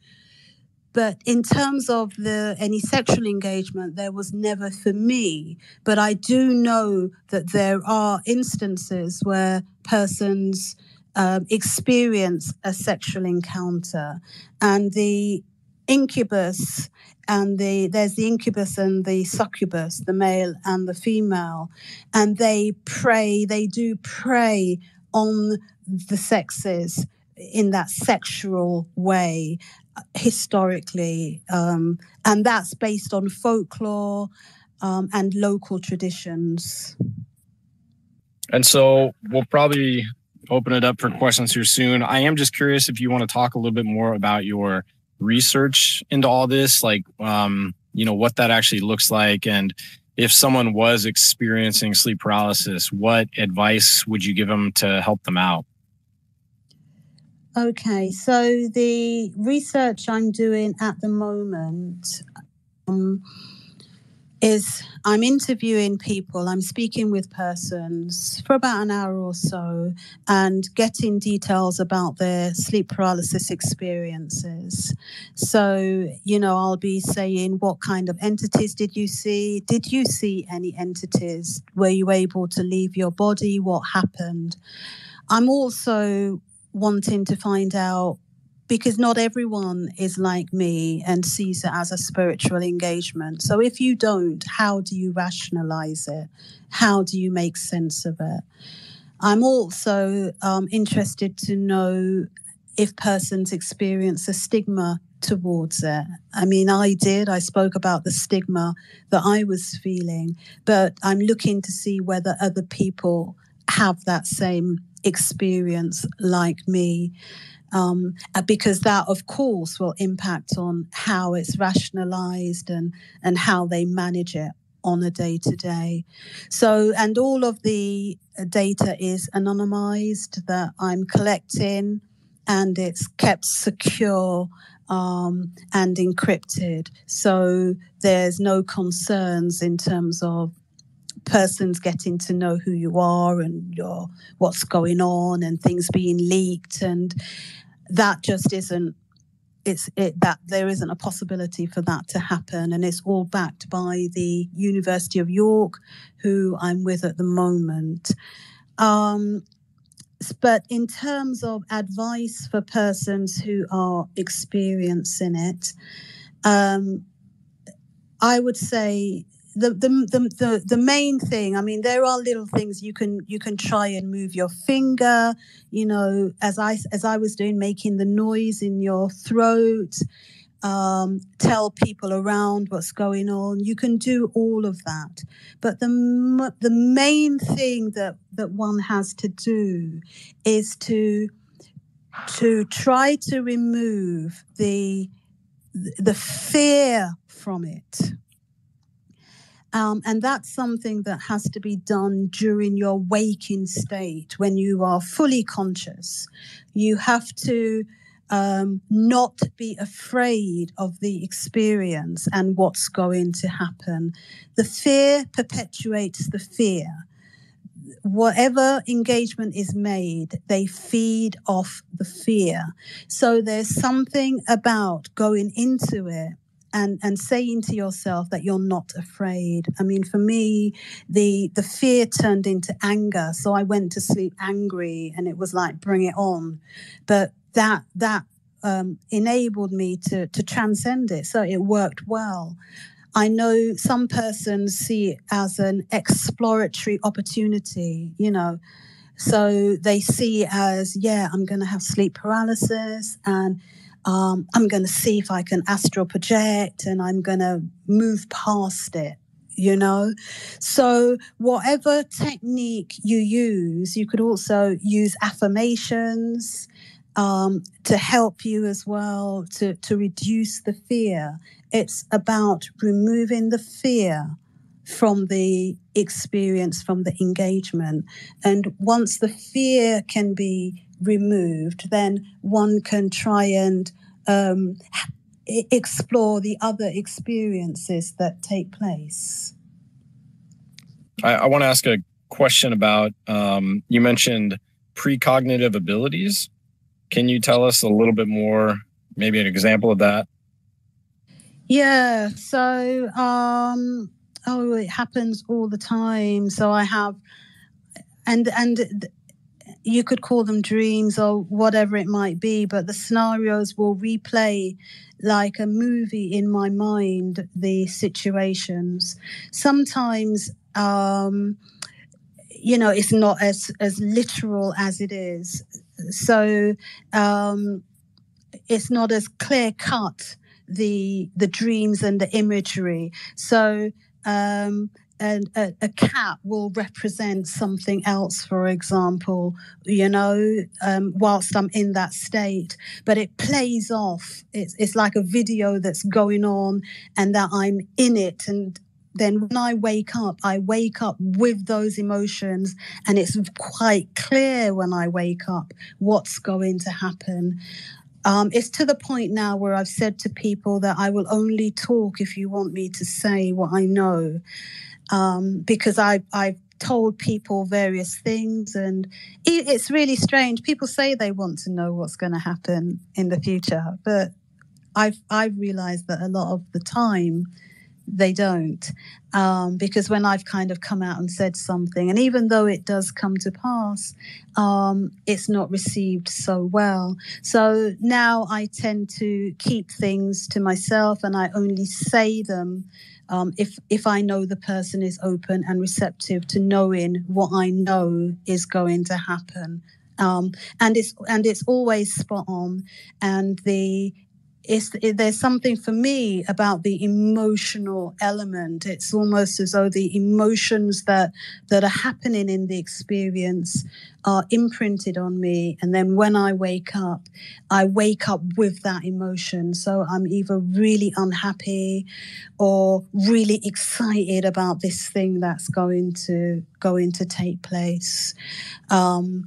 [SPEAKER 3] But in terms of any sexual engagement, there was never for me. But I do know that there are instances where persons experience a sexual encounter, and the incubus there's the incubus and the succubus, the male and the female, and they do prey on the sexes in that sexual way historically, and that's based on folklore and local traditions.
[SPEAKER 2] And so we'll probably open it up for questions here soon. I am just curious if you want to talk a little bit more about your research into all this, like, what that actually looks like. And if someone was experiencing sleep paralysis, what advice would you give them to help them out?
[SPEAKER 3] Okay, so the research I'm doing at the moment is I'm interviewing people, I'm speaking with persons for about an hour or so and getting details about their sleep paralysis experiences. So, I'll be saying, what kind of entities did you see? Did you see any entities? Were you able to leave your body? What happened? I'm also wanting to find out, because not everyone is like me and sees it as a spiritual engagement. So if you don't, how do you rationalize it? How do you make sense of it? I'm also interested to know if persons experience a stigma towards it. I mean, I spoke about the stigma that I was feeling, but I'm looking to see whether other people have that same experience like me. Because that, of course, will impact on how it's rationalized and how they manage it on a day-to-day. So, and all of the data is anonymized that I'm collecting, and it's kept secure and encrypted. So there's no concerns in terms of persons getting to know who you are and what's going on and things being leaked, and that just isn't that there isn't a possibility for that to happen. And it's all backed by the University of York, who I'm with at the moment. But in terms of advice for persons who are experiencing it, I would say the main thing, I mean, there are little things you can try and move your finger, as I was doing, making the noise in your throat, tell people around what's going on. You can do all of that. But the main thing that one has to do is to try to remove the fear from it. And that's something that has to be done during your waking state, when you are fully conscious. You have to not be afraid of the experience and what's going to happen. The fear perpetuates the fear. Whatever engagement is made, they feed off the fear. So there's something about going into it and saying to yourself that you're not afraid. I mean, for me, the fear turned into anger. So I went to sleep angry, and it was like, bring it on. But that enabled me to transcend it. So it worked well. I know some persons see it as an exploratory opportunity, So they see it as, I'm going to have sleep paralysis, and I'm going to see if I can astral project, and I'm going to move past it, So whatever technique you use, you could also use affirmations to help you as well, to reduce the fear. It's about removing the fear from the experience, from the engagement. And once the fear can be removed, then one can try and explore the other experiences that take place.
[SPEAKER 2] I want to ask a question about, you mentioned precognitive abilities. Can you tell us a little bit more, maybe an example of that?
[SPEAKER 3] Yeah, so it happens all the time. So I have, and you could call them dreams or whatever it might be, but the scenarios will replay like a movie in my mind, the situations. Sometimes, it's not as literal as it is. So it's not as clear cut, the dreams and the imagery. So and a cat will represent something else, for example, whilst I'm in that state. But it plays off. It's like a video that's going on and that I'm in it. And then when I wake up with those emotions, and it's quite clear when I wake up what's going to happen. It's to the point now where I've said to people that I will only talk if you want me to say what I know. Because I've told people various things, and it's really strange. People say they want to know what's going to happen in the future, but I've realized that a lot of the time they don't, because when I've kind of come out and said something, and even though it does come to pass, it's not received so well. So now I tend to keep things to myself, and I only say them if I know the person is open and receptive to knowing what I know is going to happen. And it's always spot on. And there's something for me about the emotional element. It's almost as though the emotions that are happening in the experience are imprinted on me. And then when I wake up with that emotion. So I'm either really unhappy or really excited about this thing that's going to take place. And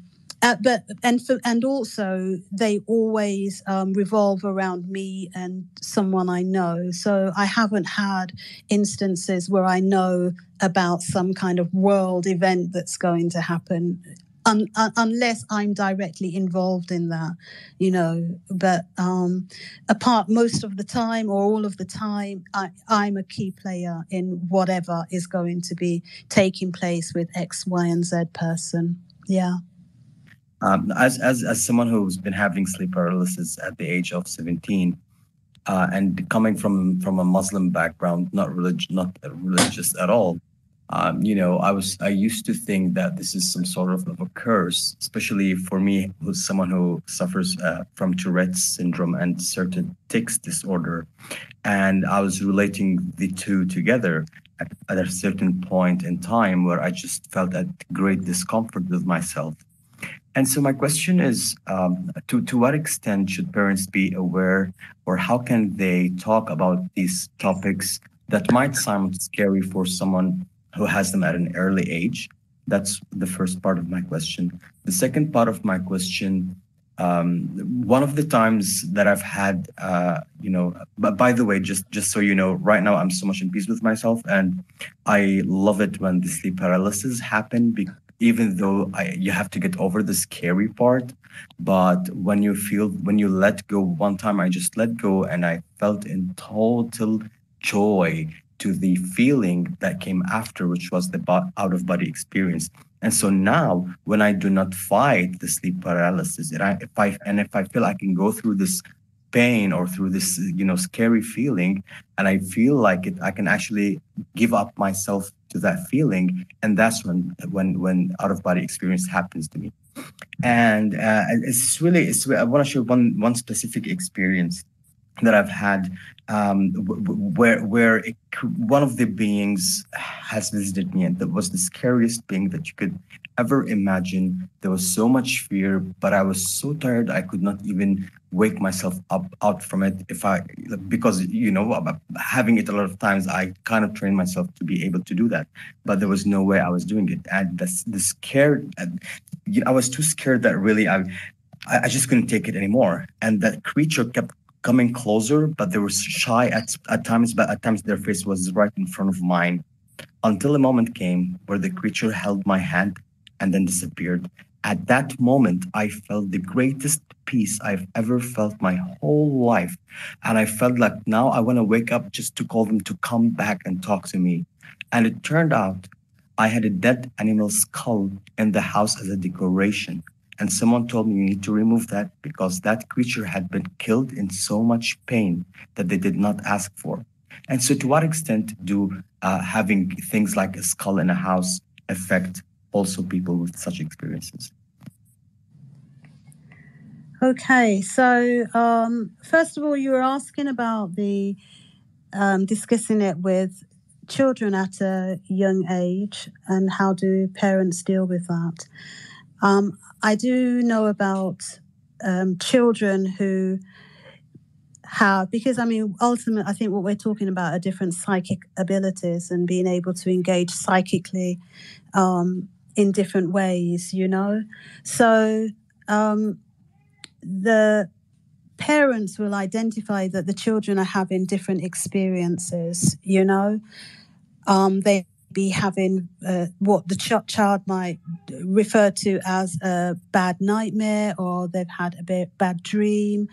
[SPEAKER 3] also they always revolve around me and someone I know. So I haven't had instances where I know about some kind of world event that's going to happen, unless I'm directly involved in that, But apart most of the time or all of the time, I'm a key player in whatever is going to be taking place with X, Y, and Z person. Yeah.
[SPEAKER 6] As someone who's been having sleep paralysis at the age of 17, and coming from a Muslim background, not religious at all, I used to think that this is some sort of a curse, especially for me, who's someone who suffers from Tourette's syndrome and certain tics disorder, and I was relating the two together at a certain point in time where I just felt a great discomfort with myself. And so my question is, to what extent should parents be aware, or how can they talk about these topics that might sound scary for someone who has them at an early age? That's the first part of my question. The second part of my question, one of the times that I've had, but by the way, just so you know, right now I'm so much in peace with myself, and I love it when the sleep paralysis happen, even though you have to get over the scary part. But when you let go, one time I just let go and I felt in total joy to the feeling that came after, which was the out of body experience. And so now when I do not fight the sleep paralysis, if I feel I can go through this pain or through this, scary feeling, and I feel like I can actually give up myself to that feeling, and that's when out of body experience happens to me. And I want to share one specific experience that I've had, where one of the beings has visited me, and that was the scariest being that you could ever imagine. There was so much fear, but I was so tired I could not even wake myself up out from it. Because having it a lot of times, I kind of trained myself to be able to do that, but there was no way I was doing it, and the scared. I was too scared that really I just couldn't take it anymore, and that creature kept coming closer, but they were shy at times, but at times their face was right in front of mine, until a moment came where the creature held my hand and then disappeared. At that moment, I felt the greatest peace I've ever felt my whole life. And I felt like now I want to wake up just to call them to come back and talk to me. And it turned out I had a dead animal skull in the house as a decoration. And someone told me, you need to remove that because that creature had been killed in so much pain that they did not ask for. And so to what extent do having things like a skull in a house affect also people with such experiences?
[SPEAKER 3] Okay, so first of all, you were asking about the discussing it with children at a young age and how do parents deal with that. I do know about children who have, because ultimately, I think what we're talking about are different psychic abilities and being able to engage psychically in different ways, So the parents will identify that the children are having different experiences, They be having what the child might refer to as a bad nightmare, or they've had a bad dream.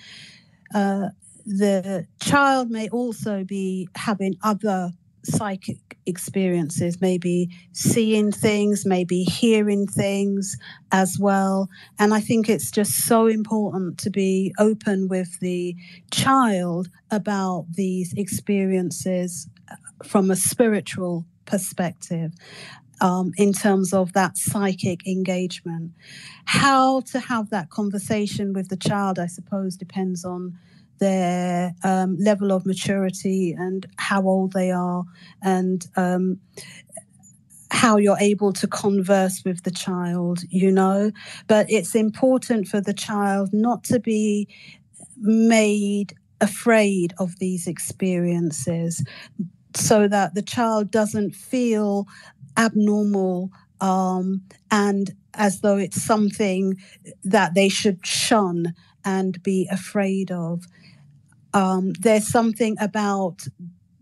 [SPEAKER 3] The child may also be having other psychic experiences, maybe seeing things, maybe hearing things as well. And I think it's just so important to be open with the child about these experiences from a spiritual perspective, in terms of that psychic engagement. How to have that conversation with the child, I suppose, depends on their level of maturity and how old they are, and how you're able to converse with the child, But it's important for the child not to be made afraid of these experiences, so that the child doesn't feel abnormal and as though it's something that they should shun and be afraid of. There's something about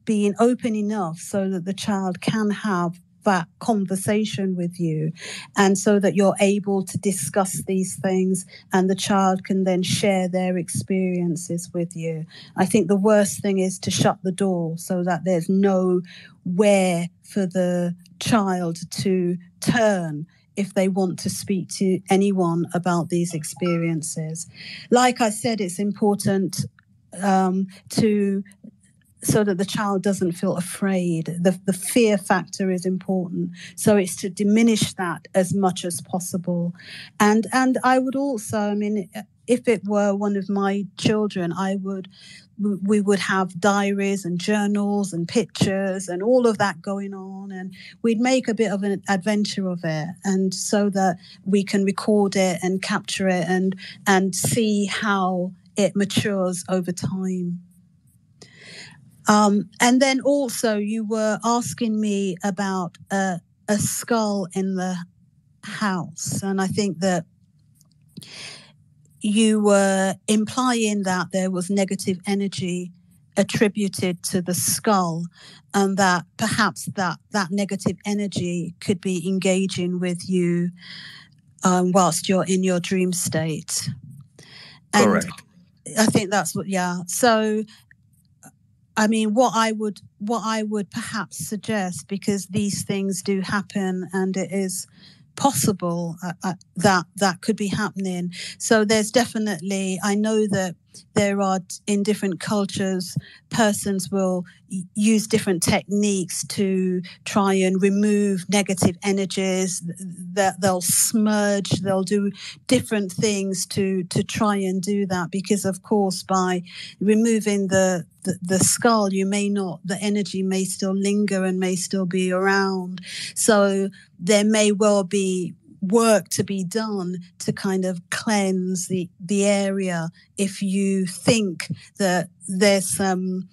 [SPEAKER 3] being open enough so that the child can have that conversation with you, and so that you're able to discuss these things and the child can then share their experiences with you. I think the worst thing is to shut the door so that there's nowhere for the child to turn if they want to speak to anyone about these experiences. Like I said, it's important so that the child doesn't feel afraid. The fear factor is important. So it's to diminish that as much as possible. And I would also, if it were one of my children, we would have diaries and journals and pictures and all of that going on, and we'd make a bit of an adventure of it, and so that we can record it and capture it and see how it matures over time. And then also you were asking me about a skull in the house. And I think that you were implying that there was negative energy attributed to the skull, and that perhaps that negative energy could be engaging with you whilst you're in your dream state. And
[SPEAKER 6] correct.
[SPEAKER 3] I think that's what, yeah. So what I would perhaps suggest, because these things do happen and it is possible that could be happening. So there's definitely, I know that in different cultures, persons will use different techniques to try and remove negative energies. That they'll smudge, they'll do different things to try and do that, because of course by removing the skull, the energy may still linger and may still be around. So there may well be work to be done to kind of cleanse the area if you think that there's some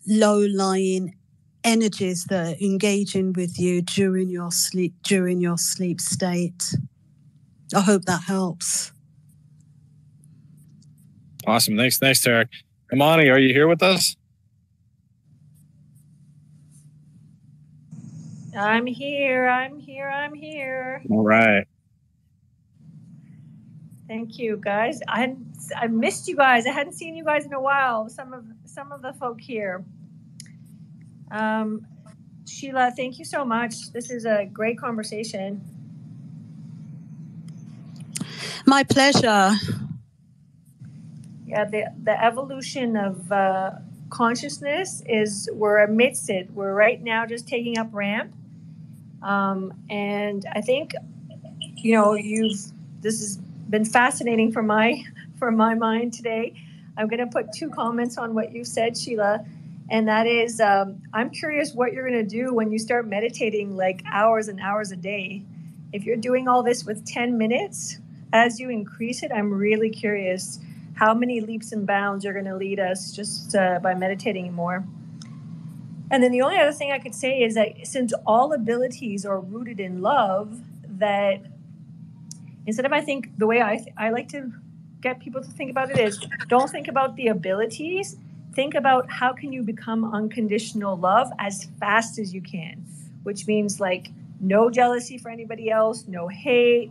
[SPEAKER 3] low-lying energies that are engaging with you during your sleep state. I hope that helps.
[SPEAKER 2] Awesome. Thanks, Tarek. Imani, are you here with us?
[SPEAKER 7] I'm here.
[SPEAKER 2] All right.
[SPEAKER 7] Thank you, guys. I missed you guys. I hadn't seen you guys in a while. Some of the folk here. Sheila, thank you so much. This is a great conversation.
[SPEAKER 3] My pleasure.
[SPEAKER 7] Yeah, the evolution of consciousness we're amidst it. We're right now just taking up ramp. And I think, this has been fascinating for my mind today. I'm going to put 2 comments on what you said, Sheila, and that is, I'm curious what you're going to do when you start meditating like hours and hours a day. If you're doing all this with 10 minutes, as you increase it, I'm really curious how many leaps and bounds you're going to lead us just by meditating more. And then the only other thing I could say is that since all abilities are rooted in love, that instead of, I think, the way I like to get people to think about it is, don't think about the abilities. Think about how can you become unconditional love as fast as you can, which means like no jealousy for anybody else, no hate,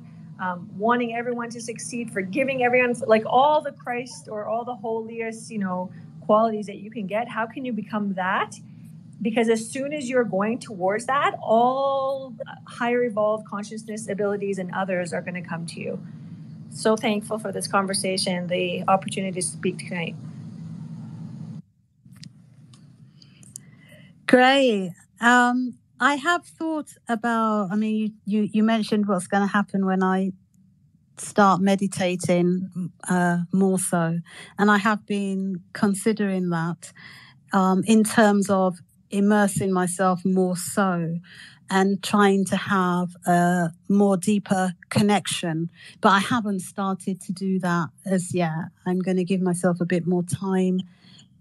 [SPEAKER 7] wanting everyone to succeed, forgiving everyone, like all the Christ or all the holiest, qualities that you can get. How can you become that? Because as soon as you're going towards that, all higher evolved consciousness abilities and others are going to come to you. So thankful for this conversation, the opportunity to speak tonight.
[SPEAKER 3] Great. I have thought about, you mentioned what's going to happen when I start meditating more so. And I have been considering that in terms of immersing myself more so and trying to have a more deeper connection. But I haven't started to do that as yet. I'm going to give myself a bit more time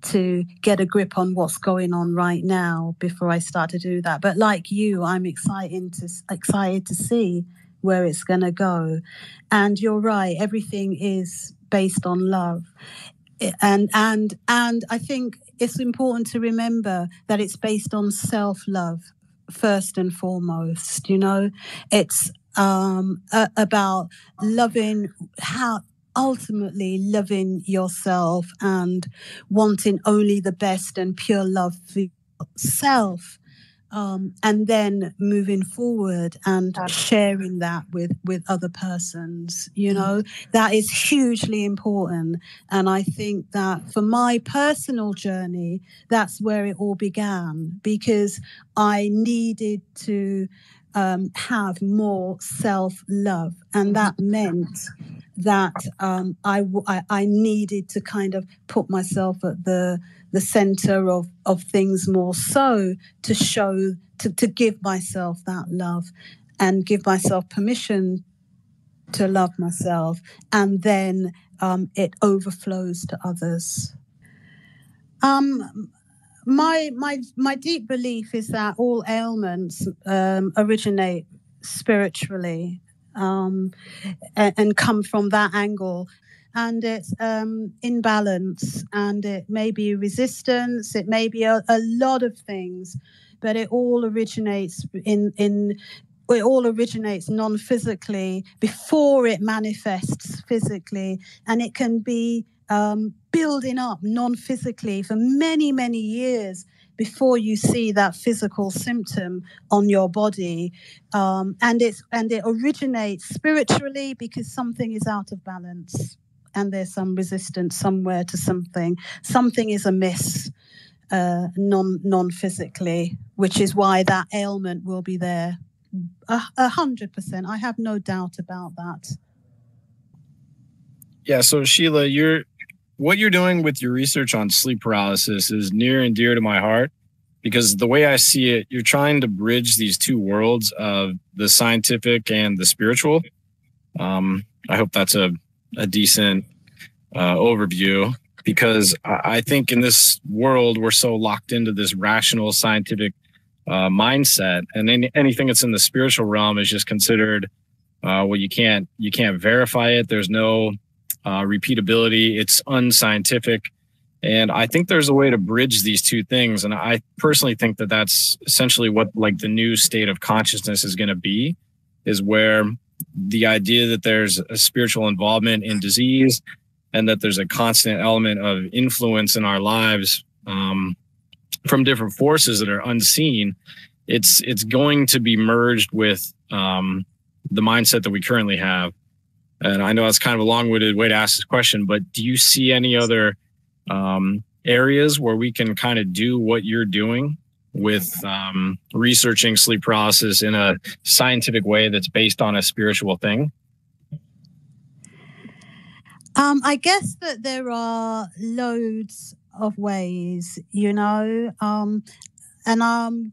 [SPEAKER 3] to get a grip on what's going on right now before I start to do that. But like you, I'm excited to see where it's going to go. And you're right, everything is based on love. And I think it's important to remember that it's based on self-love first and foremost. It's about ultimately loving yourself and wanting only the best and pure love for yourself, and then moving forward and sharing that with other persons. That is hugely important. And I think that for my personal journey, that's where it all began, because I needed to have more self-love, and that meant that I needed to kind of put myself at the center of things more so to give myself that love and give myself permission to love myself, and then it overflows to others. My deep belief is that all ailments originate spiritually, and come from that angle. And it's imbalance, and it may be resistance, it may be a lot of things, but it all originates non-physically before it manifests physically, and it can be building up non-physically for many, many years before you see that physical symptom on your body. And it originates spiritually because something is out of balance. and there's some resistance somewhere to something. Something is amiss, non-physically, which is why that ailment will be there. 100%. I have no doubt about that.
[SPEAKER 2] Yeah. So Sheila, what you're doing with your research on sleep paralysis is near and dear to my heart, because the way I see it, you're trying to bridge these two worlds of the scientific and the spiritual. I hope that's a decent overview, because I think in this world, we're so locked into this rational scientific mindset, and anything that's in the spiritual realm is just considered, well, you can't verify it. There's no repeatability. It's unscientific. And I think there's a way to bridge these two things. And I personally think that that's essentially what like the new state of consciousness is going to be, is where the idea that there's a spiritual involvement in disease and that there's a constant element of influence in our lives from different forces that are unseen, it's going to be merged with the mindset that we currently have. And I know that's kind of a long-winded way to ask this question, but do you see any other areas where we can kind of do what you're doing with researching sleep paralysis in a scientific way that's based on a spiritual thing?
[SPEAKER 3] I guess that there are loads of ways, and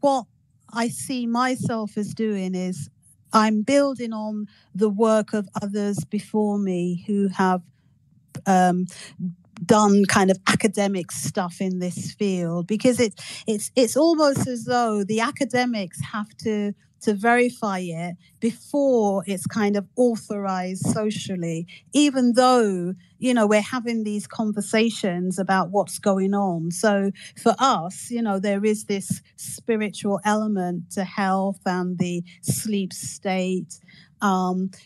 [SPEAKER 3] what I see myself as doing is I'm building on the work of others before me who have done kind of academic stuff in this field, because it's almost as though the academics have to verify it before it's kind of authorized socially, even though we're having these conversations about what's going on. So for us, there is this spiritual element to health and the sleep state.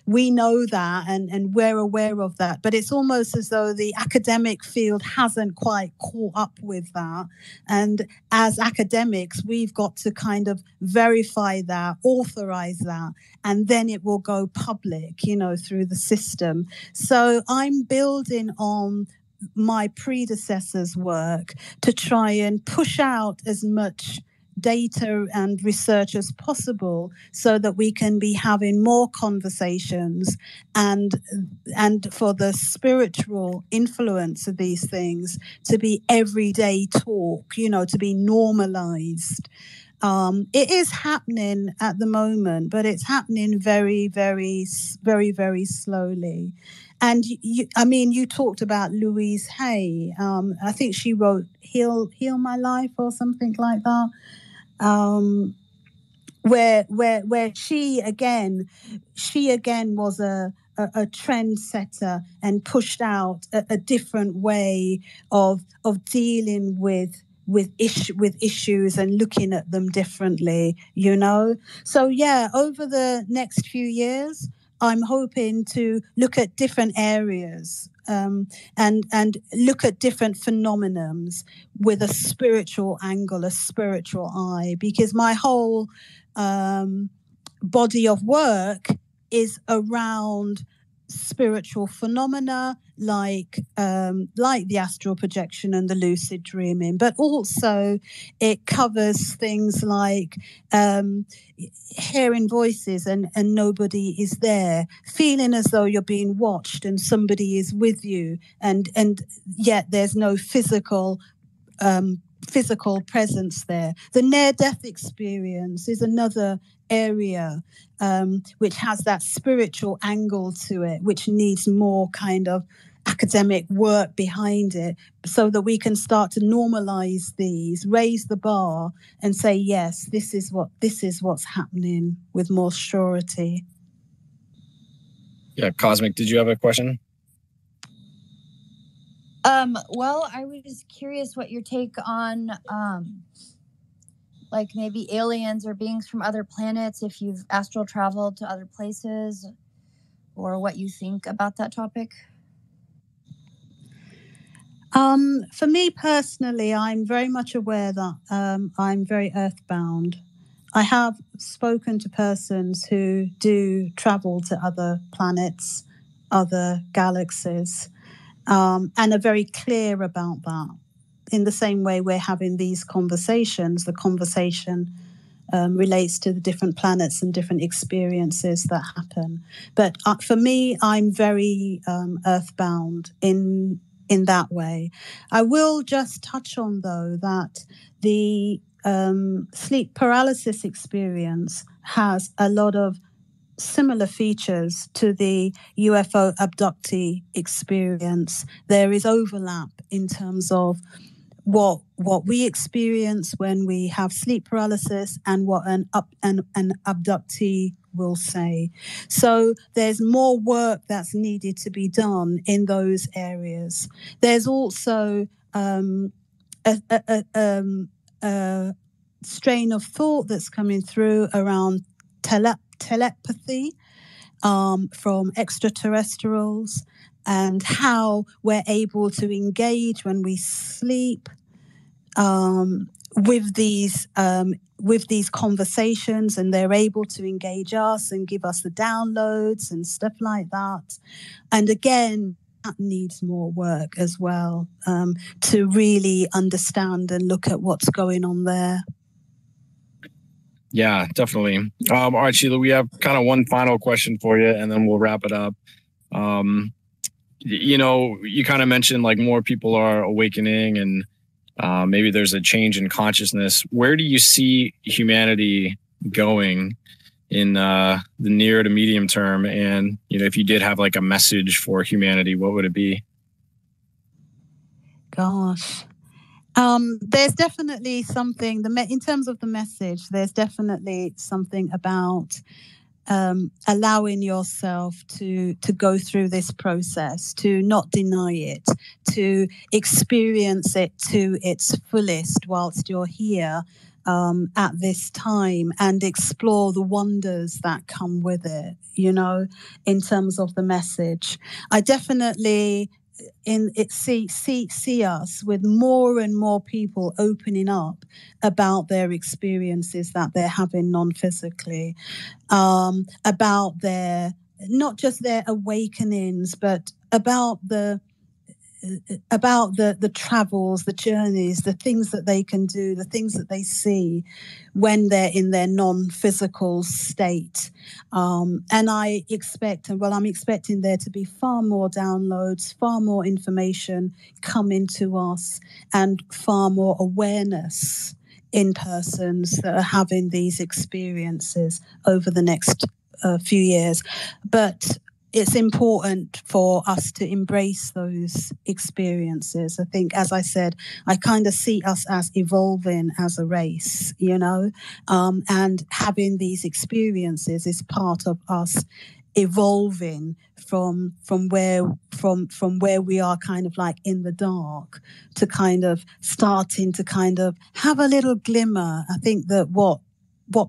[SPEAKER 3] We know that and we're aware of that, but it's almost as though the academic field hasn't quite caught up with that. And as academics, we've got to kind of verify that, authorize that, and then it will go public, through the system. So I'm building on my predecessors' work to try and push out as much data and research as possible so that we can be having more conversations and for the spiritual influence of these things to be everyday talk, to be normalized. It is happening at the moment, but it's happening very, very, very, very slowly. And you talked about Louise Hay. I think she wrote "Heal My Life" or something like that. Where she again was a trendsetter and pushed out a different way of dealing with issues and looking at them differently, So yeah, over the next few years, I'm hoping to look at different areas and look at different phenomenons with a spiritual angle, a spiritual eye, because my whole body of work is around spiritual phenomena like the astral projection and the lucid dreaming, but also it covers things like hearing voices and nobody is there, feeling as though you're being watched and somebody is with you, and yet there's no physical presence there. The near-death experience is another area which has that spiritual angle to it, which needs more kind of academic work behind it so that we can start to normalize these, raise the bar and say, yes, this is what's happening with more surety.
[SPEAKER 2] Yeah, Cosmic, did you have a question?
[SPEAKER 4] Well, I was curious what your take on like maybe aliens or beings from other planets, if you've astral traveled to other places, or what you think about that topic.
[SPEAKER 3] For me personally, I'm very much aware that I'm very earthbound. I have spoken to persons who do travel to other planets, other galaxies, and are very clear about that. In the same way we're having these conversations, the conversation relates to the different planets and different experiences that happen. But for me, I'm very earthbound in that way. I will just touch on, though, that the sleep paralysis experience has a lot of similar features to the UFO abductee experience. There is overlap in terms of what we experience when we have sleep paralysis and what an abductee will say. So there's more work that's needed to be done in those areas. There's also a strain of thought that's coming through around telepathy from extraterrestrials, and how we're able to engage when we sleep with these conversations, and they're able to engage us and give us the downloads and stuff like that. And again, that needs more work as well, to really understand and look at what's going on there.
[SPEAKER 2] Yeah, definitely. All right, Sheila, we have kind of one final question for you, and then we'll wrap it up. You know, you kind of mentioned like more people are awakening, and maybe there's a change in consciousness. Where do you see humanity going in the near to medium term? And, you know, if you did have like a message for humanity, what would it be?
[SPEAKER 3] Gosh. There's definitely something, in terms of the message, there's definitely something about allowing yourself to go through this process, to not deny it, to experience it to its fullest whilst you're here at this time, and explore the wonders that come with it, you know, in terms of the message. I definitely see us with more and more people opening up about their experiences that they're having non-physically, about their, not just their awakenings, but about the travels, the journeys, the things that they can do, the things that they see when they're in their non-physical state. And I'm expecting there to be far more downloads, far more information coming to us, and far more awareness in persons that are having these experiences over the next few years. But it's important for us to embrace those experiences. I think, as I said, I kind of see us as evolving as a race, you know, and having these experiences is part of us evolving from where we are kind of like in the dark, to kind of starting to kind of have a little glimmer. I think that what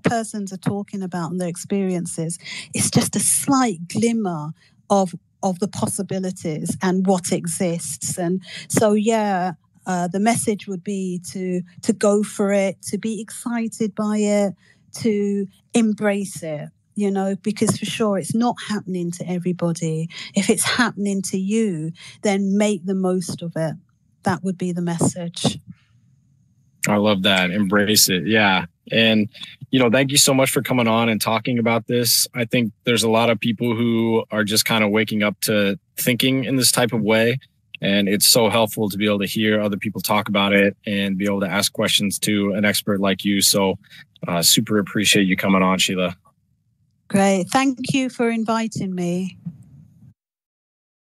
[SPEAKER 3] persons are talking about and their experiences is just a slight glimmer of the possibilities and what exists. And so, the message would be to go for it, to be excited by it, to embrace it, you know, because for sure it's not happening to everybody. If it's happening to you, then make the most of it. That would be the message.
[SPEAKER 2] I love that. Embrace it. Yeah. And, you know, thank you so much for coming on and talking about this. I think there's a lot of people who are just kind of waking up to thinking in this type of way. And it's so helpful to be able to hear other people talk about it and be able to ask questions to an expert like you. So super appreciate you coming on, Sheila.
[SPEAKER 3] Great. Thank you for inviting me.